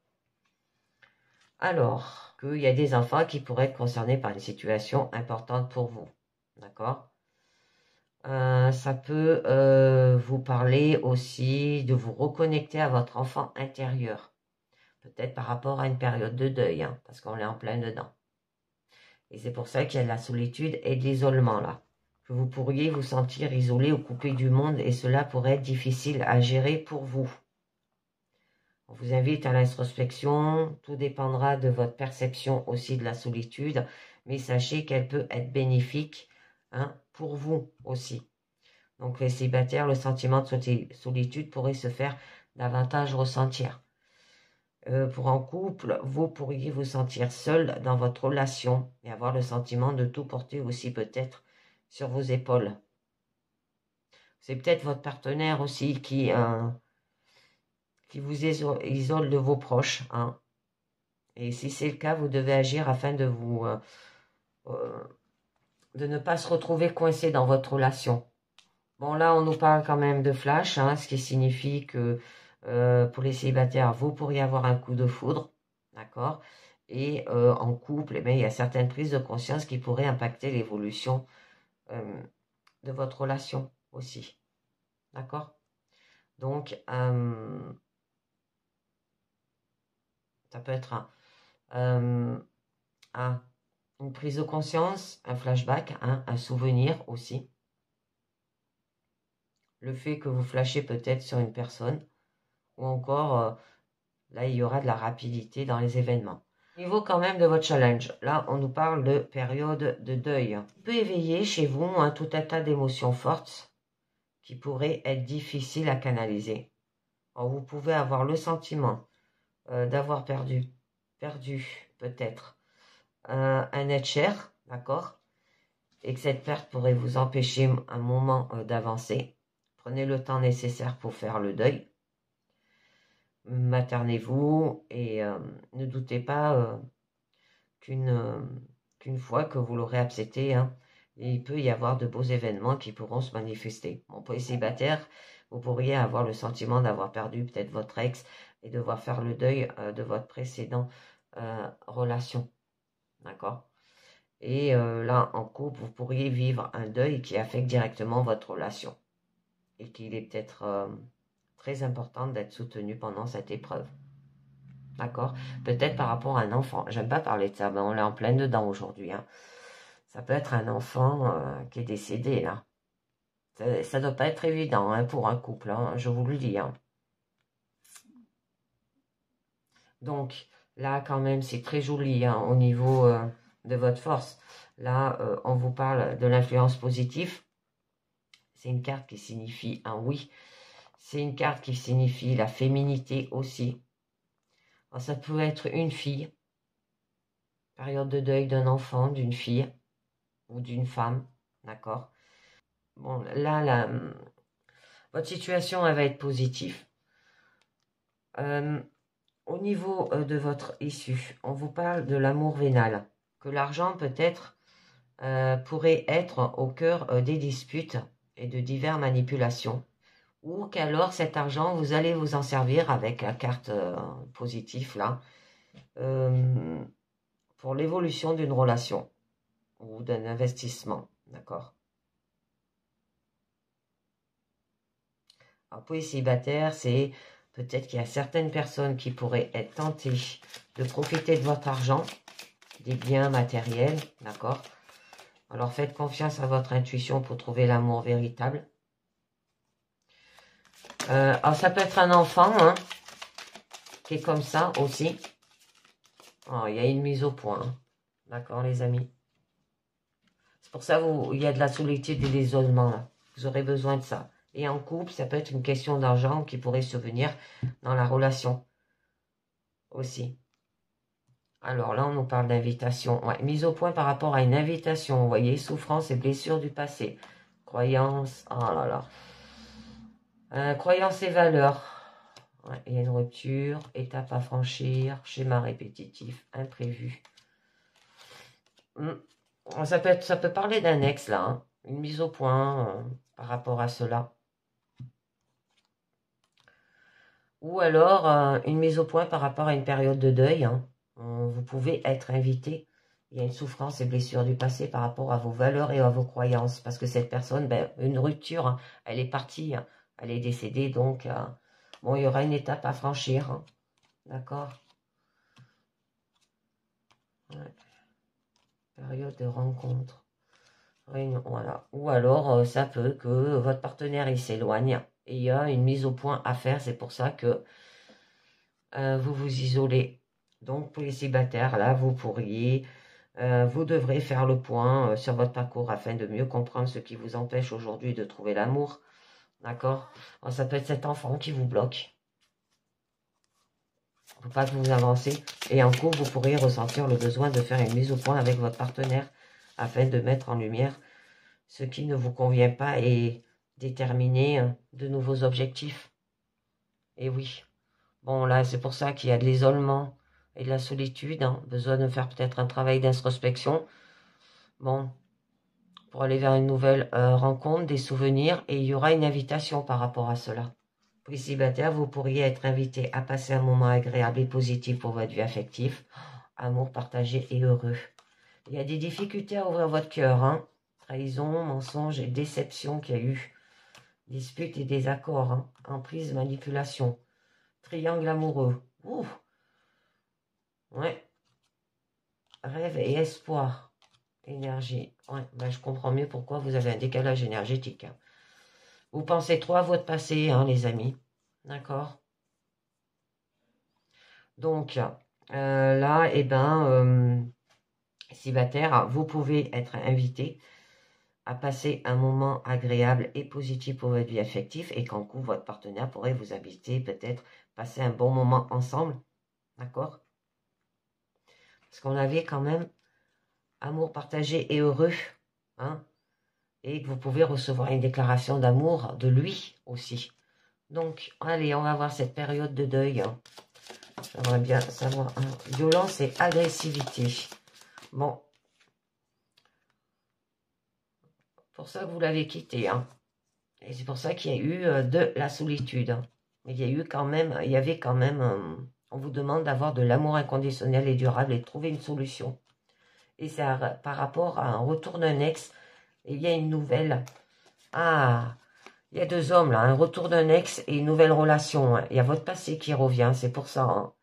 Alors, qu'il y a des enfants qui pourraient être concernés par une situation importante pour vous. D'accord? Ça peut vous parler aussi de vous reconnecter à votre enfant intérieur. Peut-être par rapport à une période de deuil, hein, parce qu'on est en plein dedans. Et c'est pour ça qu'il y a de la solitude et de l'isolement là. Que vous pourriez vous sentir isolé ou coupé du monde et cela pourrait être difficile à gérer pour vous. On vous invite à l'introspection, tout dépendra de votre perception aussi de la solitude, mais sachez qu'elle peut être bénéfique hein, pour vous aussi. Donc les célibataires, le sentiment de solitude pourrait se faire davantage ressentir. Pour un couple, vous pourriez vous sentir seul dans votre relation et avoir le sentiment de tout porter aussi peut-être sur vos épaules. C'est peut-être votre partenaire aussi qui vous isole de vos proches. Hein. Et si c'est le cas, vous devez agir afin de vous de ne pas se retrouver coincé dans votre relation. Bon, là, on nous parle quand même de flash, hein, ce qui signifie que pour les célibataires, vous pourriez avoir un coup de foudre, d'accord? Et en couple, eh bien, il y a certaines prises de conscience qui pourraient impacter l'évolution de votre relation aussi, d'accord? Donc, ça peut être une prise de conscience, un flashback, hein, un souvenir aussi. Le fait que vous flashez peut-être sur une personne, ou encore, là, il y aura de la rapidité dans les événements. Au niveau quand même de votre challenge, là, on nous parle de période de deuil. Il peut éveiller chez vous hein, tout un tas d'émotions fortes qui pourraient être difficiles à canaliser. Alors, vous pouvez avoir le sentiment d'avoir perdu peut-être un être cher, d'accord? et que cette perte pourrait vous empêcher un moment d'avancer. Prenez le temps nécessaire pour faire le deuil. Maternez-vous et ne doutez pas qu'une fois que vous l'aurez accepté, hein, il peut y avoir de beaux événements qui pourront se manifester. Bon, pour les célibataires, vous pourriez avoir le sentiment d'avoir perdu peut-être votre ex et devoir faire le deuil de votre précédent relation. D'accord? Et là, en couple, vous pourriez vivre un deuil qui affecte directement votre relation. Et qu'il est peut-être très important d'être soutenu pendant cette épreuve. D'accord? Peut-être par rapport à un enfant. J'aime pas parler de ça, mais on est en plein dedans aujourd'hui. Hein. Ça peut être un enfant qui est décédé, là. Ça doit pas être évident hein, pour un couple, hein, je vous le dis. Hein. Donc, là, quand même, c'est très joli hein, au niveau de votre force. Là, on vous parle de l'influence positive. C'est une carte qui signifie un oui. C'est une carte qui signifie la féminité aussi. Alors, ça peut être une fille. Période de deuil d'un enfant, d'une fille ou d'une femme. D'accord? Bon, là, votre situation, elle va être positive. Au niveau de votre issue, on vous parle de l'amour vénal. Que l'argent, peut-être, pourrait être au cœur des disputes et de diverses manipulations. Ou qu'alors, cet argent, vous allez vous en servir avec la carte positive, là, pour l'évolution d'une relation ou d'un investissement. D'accord? Alors, pour les célibataires, c'est peut-être qu'il y a certaines personnes qui pourraient être tentées de profiter de votre argent, des biens matériels, d'accord? Alors, faites confiance à votre intuition pour trouver l'amour véritable. Alors, ça peut être un enfant, hein, qui est comme ça aussi. Oh, il y a une mise au point, hein. D'accord, les amis? C'est pour ça qu'il y a de la solitude et de l'isolement, là. Vous aurez besoin de ça. Et en couple, ça peut être une question d'argent qui pourrait survenir dans la relation aussi. Alors là, on nous parle d'invitation. Ouais, mise au point par rapport à une invitation. Vous voyez, souffrance et blessures du passé. Croyances, oh là là. Croyances et valeurs. Ouais, il y a une rupture, étape à franchir, schéma répétitif, imprévu. Ça peut parler d'un ex là. Hein. Une mise au point par rapport à cela. Ou alors une mise au point par rapport à une période de deuil. Hein. Vous pouvez être invité. Il y a une souffrance et blessure du passé par rapport à vos valeurs et à vos croyances. Parce que cette personne, une rupture, hein, elle est partie, hein, elle est décédée. Donc, bon, il y aura une étape à franchir. Hein. D'accord? Ouais. Période de rencontre. Réunion, voilà. Ou alors, ça peut que votre partenaire, il s'éloigne. Et il y a une mise au point à faire. C'est pour ça que vous vous isolez. Donc, pour les célibataires, là, vous devrez faire le point sur votre parcours afin de mieux comprendre ce qui vous empêche aujourd'hui de trouver l'amour. D'accord? Ça peut être cet enfant qui vous bloque. Il ne faut pas que vous avancez. Et en cours, vous pourrez ressentir le besoin de faire une mise au point avec votre partenaire afin de mettre en lumière ce qui ne vous convient pas et déterminer de nouveaux objectifs. Et oui. Bon, là, c'est pour ça qu'il y a de l'isolement et de la solitude. Hein. Besoin de faire peut-être un travail d'introspection. Bon, pour aller vers une nouvelle rencontre, des souvenirs. Et il y aura une invitation par rapport à cela. Pour les célibataires, vous pourriez être invité à passer un moment agréable et positif pour votre vie affective. Amour partagé et heureux. Il y a des difficultés à ouvrir votre cœur. Hein. Trahison, mensonge et déception qu'il y a eu. Disputes et désaccords. Hein. Emprise, manipulation. Triangle amoureux. Ouh. Ouais. Rêve et espoir. Énergie. Ouais, je comprends mieux pourquoi vous avez un décalage énergétique. Hein. Vous pensez trop à votre passé, hein, les amis. D'accord? Donc, là, célibataire, vous pouvez être invité à passer un moment agréable et positif pour votre vie affective et qu'en coup, votre partenaire pourrait vous inviter peut-être passer un bon moment ensemble. D'accord? Parce qu'on avait quand même amour partagé et heureux. hein, et que vous pouvez recevoir une déclaration d'amour de lui aussi. Donc, allez, on va voir cette période de deuil. Hein. J'aimerais bien savoir. Hein, violence et agressivité. Bon. Pour ça que vous l'avez quitté. Hein. Et c'est pour ça qu'il y a eu de la solitude. Hein. Mais il y a eu quand même, il y avait quand même, on vous demande d'avoir de l'amour inconditionnel et durable et de trouver une solution. Et c'est par rapport à un retour d'un ex, il y a une nouvelle. Ah, il y a deux hommes là, un retour d'un ex et une nouvelle relation. Hein. Il y a votre passé qui revient, c'est pour ça. Hein.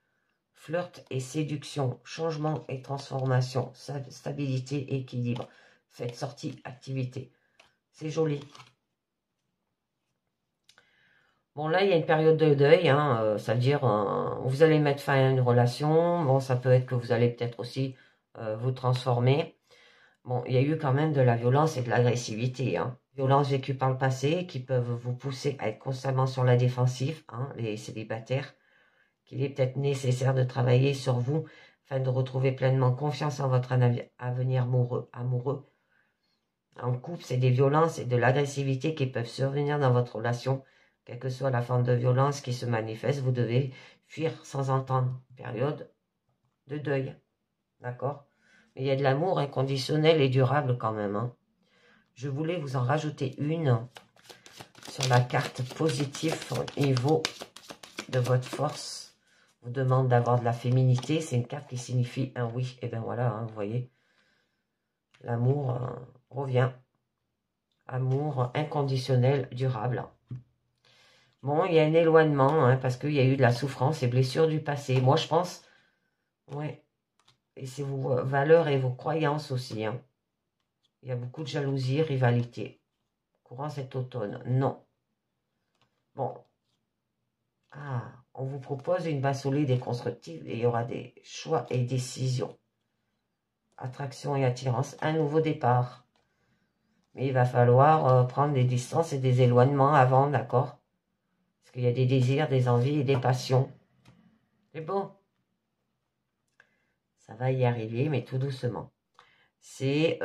Flirt et séduction, changement et transformation, stabilité et équilibre. Faites sortie, activité. C'est joli. Bon, là, il y a une période de deuil, hein, ça veut dire vous allez mettre fin à une relation. Bon, ça peut être que vous allez peut-être aussi vous transformer. Bon, il y a eu quand même de la violence et de l'agressivité. Hein. Violence vécue par le passé qui peuvent vous pousser à être constamment sur la défensive, hein, les célibataires. Qu'il est peut-être nécessaire de travailler sur vous afin de retrouver pleinement confiance en votre avenir amoureux. En couple, c'est des violences et de l'agressivité qui peuvent survenir dans votre relation. Quelle que soit la forme de violence qui se manifeste, vous devez fuir sans entendre. Période de deuil. D'accord? Mais il y a de l'amour inconditionnel et durable quand même. Hein. Je voulais vous en rajouter une sur la carte positive au niveau de votre force. Vous demande d'avoir de la féminité. C'est une carte qui signifie un oui. Et bien voilà, hein, vous voyez. L'amour revient. Amour inconditionnel, durable. Bon, il y a un éloignement, hein, parce qu'il y a eu de la souffrance et blessures du passé. Moi, je pense, ouais, et c'est vos valeurs et vos croyances aussi. Hein. Il y a beaucoup de jalousie, rivalité. Courant cet automne, non. Bon, on vous propose une base solide et constructive et il y aura des choix et décisions. Attraction et attirance, un nouveau départ. Mais il va falloir prendre des distances et des éloignements avant, d'accord? Parce qu'il y a des désirs, des envies et des passions. C'est bon. Ça va y arriver, mais tout doucement. C'est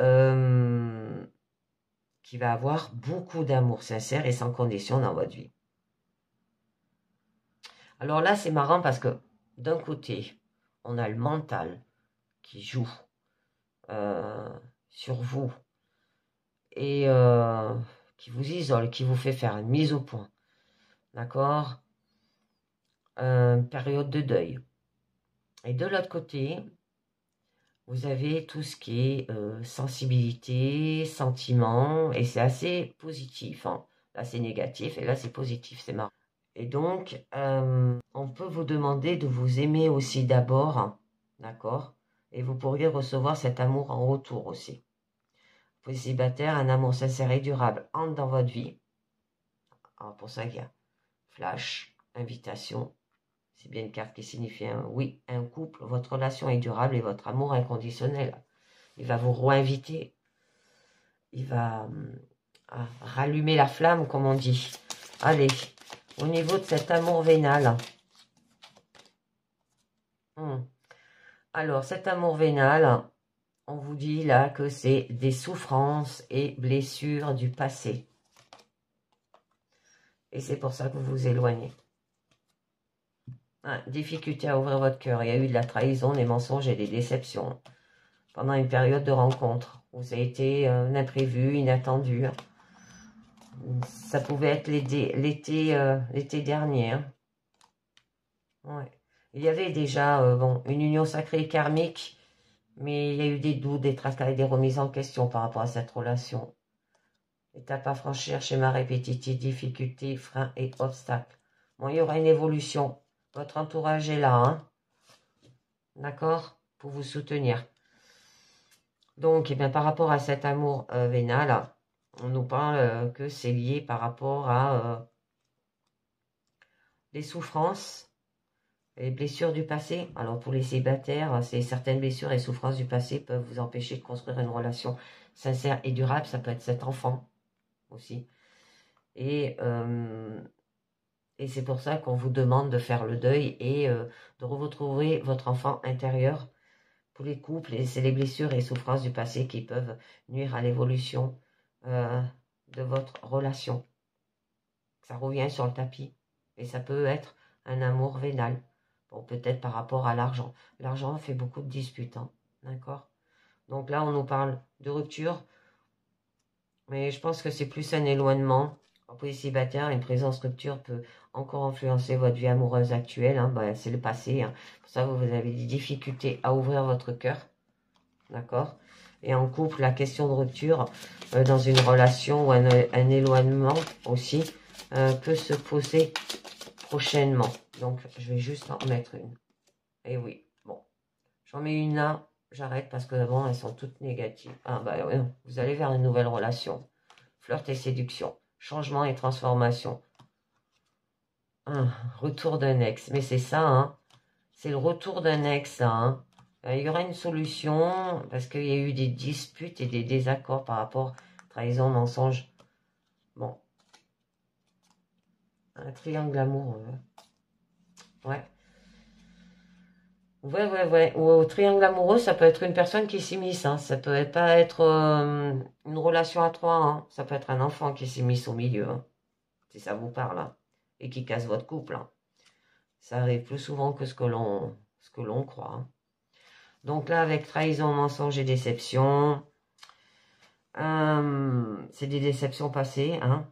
qui va avoir beaucoup d'amour sincère et sans condition dans votre vie. Alors là, c'est marrant parce que d'un côté, on a le mental qui joue sur vous et qui vous isole, qui vous fait faire une mise au point. D'accord? Période de deuil. Et de l'autre côté, vous avez tout ce qui est sensibilité, sentiment, et c'est assez positif. Hein. Là, c'est négatif, et là, c'est positif, c'est marrant. Et donc, on peut vous demander de vous aimer aussi d'abord, hein, d'accord? Et vous pourriez recevoir cet amour en retour aussi. Pour les célibataires, un amour sincère et durable entre dans votre vie. Alors, pour ça, il y a flash, invitation. C'est bien une carte qui signifie un oui, un couple. Votre relation est durable et votre amour inconditionnel. Il va vous réinviter. Il va rallumer la flamme, comme on dit. Allez, au niveau de cet amour vénal. Alors, cet amour vénal, on vous dit là que c'est des souffrances et blessures du passé. Et c'est pour ça que vous vous éloignez. Difficulté à ouvrir votre cœur. Il y a eu de la trahison, des mensonges et des déceptions. Pendant une période de rencontre. Vous avez été un imprévu, inattendu. Ça pouvait être l'été dernier. Hein. Ouais. Il y avait déjà une union sacrée et karmique, mais il y a eu des doutes, des tracas et des remises en question par rapport à cette relation. Étape à franchir, schéma répétitif, difficultés, freins et obstacles. Bon, il y aura une évolution. Votre entourage est là, hein. D'accord? Pour vous soutenir. Donc, eh bien, par rapport à cet amour vénal, on nous parle que c'est lié par rapport à les souffrances, les blessures du passé. Alors, pour les célibataires, c'est certaines blessures et souffrances du passé peuvent vous empêcher de construire une relation sincère et durable. Ça peut être cet enfant aussi. Et c'est pour ça qu'on vous demande de faire le deuil et de retrouver votre enfant intérieur Pour les couples, c'est les blessures et souffrances du passé qui peuvent nuire à l'évolution de votre relation. Ça revient sur le tapis. Et ça peut être un amour vénal. Bon, peut-être par rapport à l'argent. L'argent fait beaucoup de disputes, hein, d'accord? Donc là, on nous parle de rupture. Mais je pense que c'est plus un éloignement. Pour les célibataires, une présence rupture peut encore influencer votre vie amoureuse actuelle. Hein. Ben, c'est le passé. Hein. Pour ça, vous avez des difficultés à ouvrir votre cœur. D'accord? Et en couple, la question de rupture dans une relation ou un éloignement aussi peut se poser prochainement. Donc, je vais juste en mettre une. Et oui, bon. J'en mets une là. J'arrête parce que avant, elles sont toutes négatives. Ah bah oui, vous allez vers une nouvelle relation. Flirt et séduction. Changement et transformation. Retour d'un ex. Mais c'est ça, hein. C'est le retour d'un ex, là, hein. Il y aura une solution parce qu'il y a eu des disputes et des désaccords par rapport à trahison, mensonge. Bon. Un triangle amoureux. Ouais. Ouais. Ou au triangle amoureux, ça peut être une personne qui s'immisce. Hein. Ça peut pas être une relation à trois. Hein. Ça peut être un enfant qui s'immisce au milieu. Hein. Si ça vous parle. Hein. Et qui casse votre couple. Hein. Ça arrive plus souvent que ce que l'on croit. Hein. Donc là, avec trahison, mensonge et déception, c'est des déceptions passées. Hein.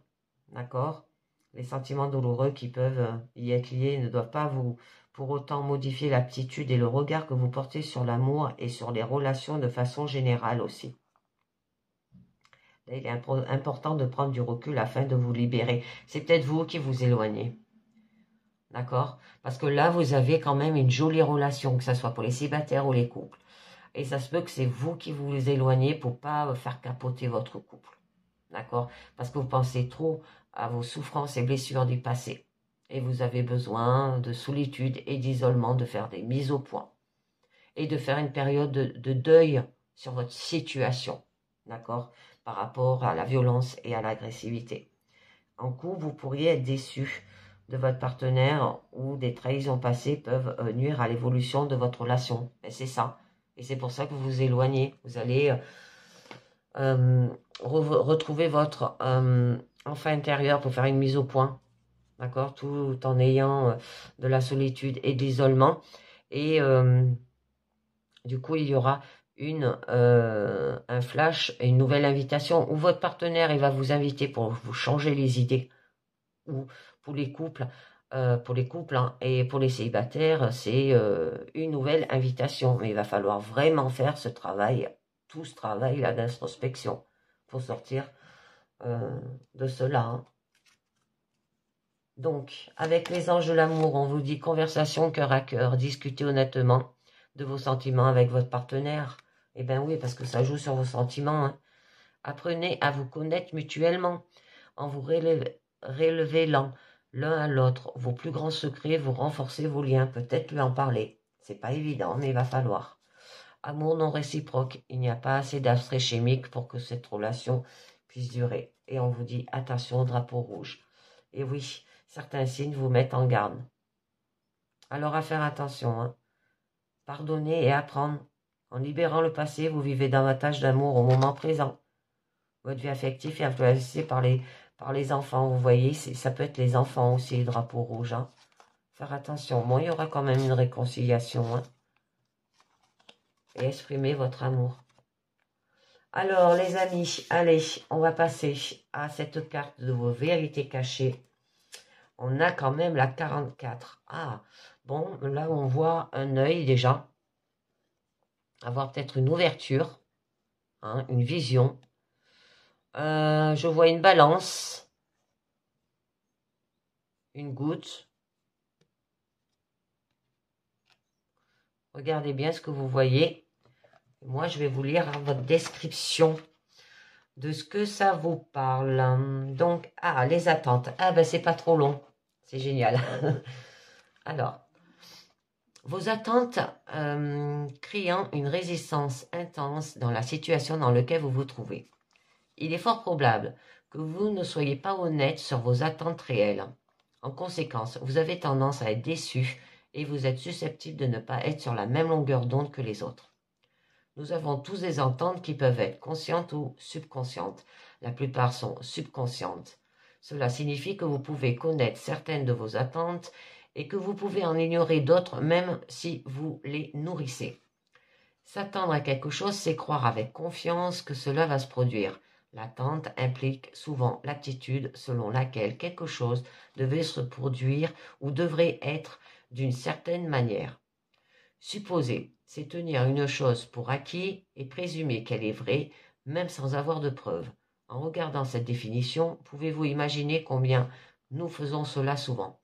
D'accord? Les sentiments douloureux qui peuvent y être liés ne doivent pas vous pour autant modifier l'aptitude et le regard que vous portez sur l'amour et sur les relations de façon générale aussi. Là, il est important de prendre du recul afin de vous libérer. C'est peut-être vous qui vous éloignez. D'accord? Parce que là, vous avez quand même une jolie relation, que ce soit pour les célibataires ou les couples. Et ça se peut que c'est vous qui vous éloignez pour pas faire capoter votre couple. D'accord? Parce que vous pensez trop à vos souffrances et blessures du passé. Et vous avez besoin de solitude et d'isolement, de faire des mises au point. Et de faire une période de deuil sur votre situation. D'accord? Par rapport à la violence et à l'agressivité. En couple, vous pourriez être déçu de votre partenaire ou des trahisons passées peuvent nuire à l'évolution de votre relation. Et c'est ça. Et c'est pour ça que vous vous éloignez. Vous allez retrouver votre enfant intérieur pour faire une mise au point. D'accord? Tout en ayant de la solitude et de l'isolement. Et du coup, il y aura un flash et une nouvelle invitation où votre partenaire il va vous inviter pour vous changer les idées. Ou pour les couples, hein, et pour les célibataires, c'est une nouvelle invitation. Mais il va falloir vraiment faire tout ce travail là d'introspection pour sortir de cela. Hein. Donc, avec les anges de l'amour, on vous dit conversation cœur à cœur, discutez honnêtement de vos sentiments avec votre partenaire. Eh bien oui, parce que ça joue sur vos sentiments. Hein. Apprenez à vous connaître mutuellement en vous révélant l'un à l'autre vos plus grands secrets, vous renforcez vos liens, peut-être lui en parler. C'est pas évident, mais il va falloir. Amour non réciproque, il n'y a pas assez d'abstrait chimique pour que cette relation puisse durer. Et on vous dit attention au drapeau rouge. Et oui, certains signes vous mettent en garde. Alors à faire attention, hein. Pardonner et apprendre. En libérant le passé, vous vivez davantage d'amour au moment présent. Votre vie affective est influencée par les enfants, vous voyez, ça peut être les enfants aussi, les drapeaux rouges. Hein. Faire attention, bon, il y aura quand même une réconciliation. Hein. Et exprimer votre amour. Alors, les amis, allez, on va passer à cette carte de vos vérités cachées. On a quand même la 44. Ah, bon, là, on voit un œil déjà. Avoir peut-être une ouverture, hein, une vision. Je vois une balance. Une goutte. Regardez bien ce que vous voyez. Moi, je vais vous lire votre description de ce que ça vous parle. Donc, les attentes. Ah, ben, c'est pas trop long. C'est génial. Alors, vos attentes créant une résistance intense dans la situation dans laquelle vous vous trouvez. Il est fort probable que vous ne soyez pas honnête sur vos attentes réelles. En conséquence, vous avez tendance à être déçu et vous êtes susceptible de ne pas être sur la même longueur d'onde que les autres. Nous avons tous des attentes qui peuvent être conscientes ou subconscientes. La plupart sont subconscientes. Cela signifie que vous pouvez connaître certaines de vos attentes et que vous pouvez en ignorer d'autres même si vous les nourrissez. S'attendre à quelque chose, c'est croire avec confiance que cela va se produire. L'attente implique souvent l'attitude selon laquelle quelque chose devait se produire ou devrait être d'une certaine manière. Supposer, c'est tenir une chose pour acquis et présumer qu'elle est vraie, même sans avoir de preuves. En regardant cette définition, pouvez-vous imaginer combien nous faisons cela souvent?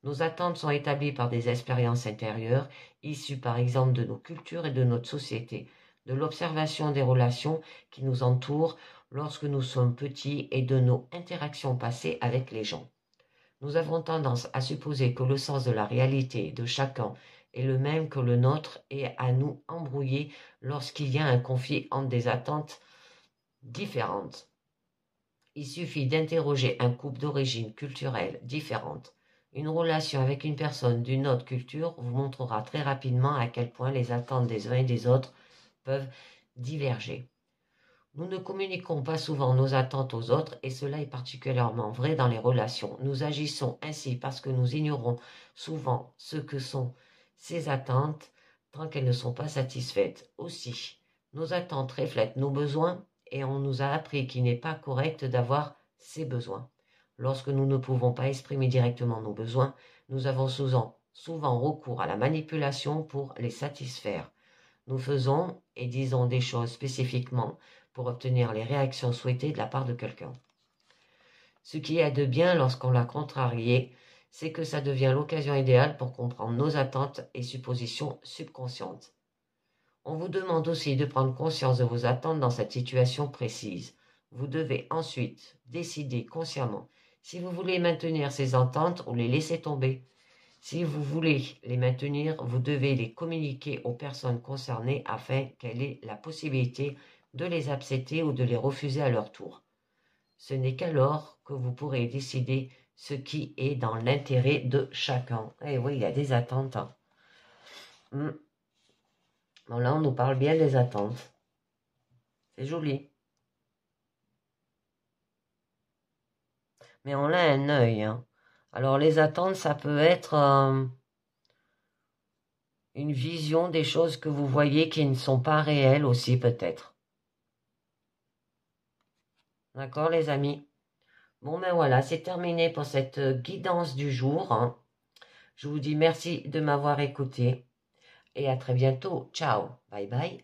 Nos attentes sont établies par des expériences intérieures, issues par exemple de nos cultures et de notre société, de l'observation des relations qui nous entourent lorsque nous sommes petits et de nos interactions passées avec les gens. Nous avons tendance à supposer que le sens de la réalité de chacun est le même que le nôtre et à nous embrouiller lorsqu'il y a un conflit entre des attentes différentes. Il suffit d'interroger un couple d'origine culturelle différente. Une relation avec une personne d'une autre culture vous montrera très rapidement à quel point les attentes des uns et des autres peuvent diverger. Nous ne communiquons pas souvent nos attentes aux autres et cela est particulièrement vrai dans les relations. Nous agissons ainsi parce que nous ignorons souvent ce que sont ces attentes tant qu'elles ne sont pas satisfaites. Aussi, nos attentes reflètent nos besoins et on nous a appris qu'il n'est pas correct d'avoir ces besoins. Lorsque nous ne pouvons pas exprimer directement nos besoins, nous avons souvent recours à la manipulation pour les satisfaire. Nous faisons et disons des choses spécifiquement pour obtenir les réactions souhaitées de la part de quelqu'un. Ce qui est de bien lorsqu'on l'a contrarié, c'est que ça devient l'occasion idéale pour comprendre nos attentes et suppositions subconscientes. On vous demande aussi de prendre conscience de vos attentes dans cette situation précise. Vous devez ensuite décider consciemment si vous voulez maintenir ces attentes ou les laisser tomber. Si vous voulez les maintenir, vous devez les communiquer aux personnes concernées afin qu'elles aient la possibilité de les accepter ou de les refuser à leur tour. Ce n'est qu'alors que vous pourrez décider ce qui est dans l'intérêt de chacun. Eh oui, il y a des attentes. Bon, là, on nous parle bien des attentes. C'est joli. Mais on a un œil. Alors, les attentes, ça peut être une vision des choses que vous voyez qui ne sont pas réelles aussi, peut-être. D'accord, les amis? Bon, ben voilà, c'est terminé pour cette guidance du jour. Je vous dis merci de m'avoir écouté et à très bientôt. Ciao, bye bye.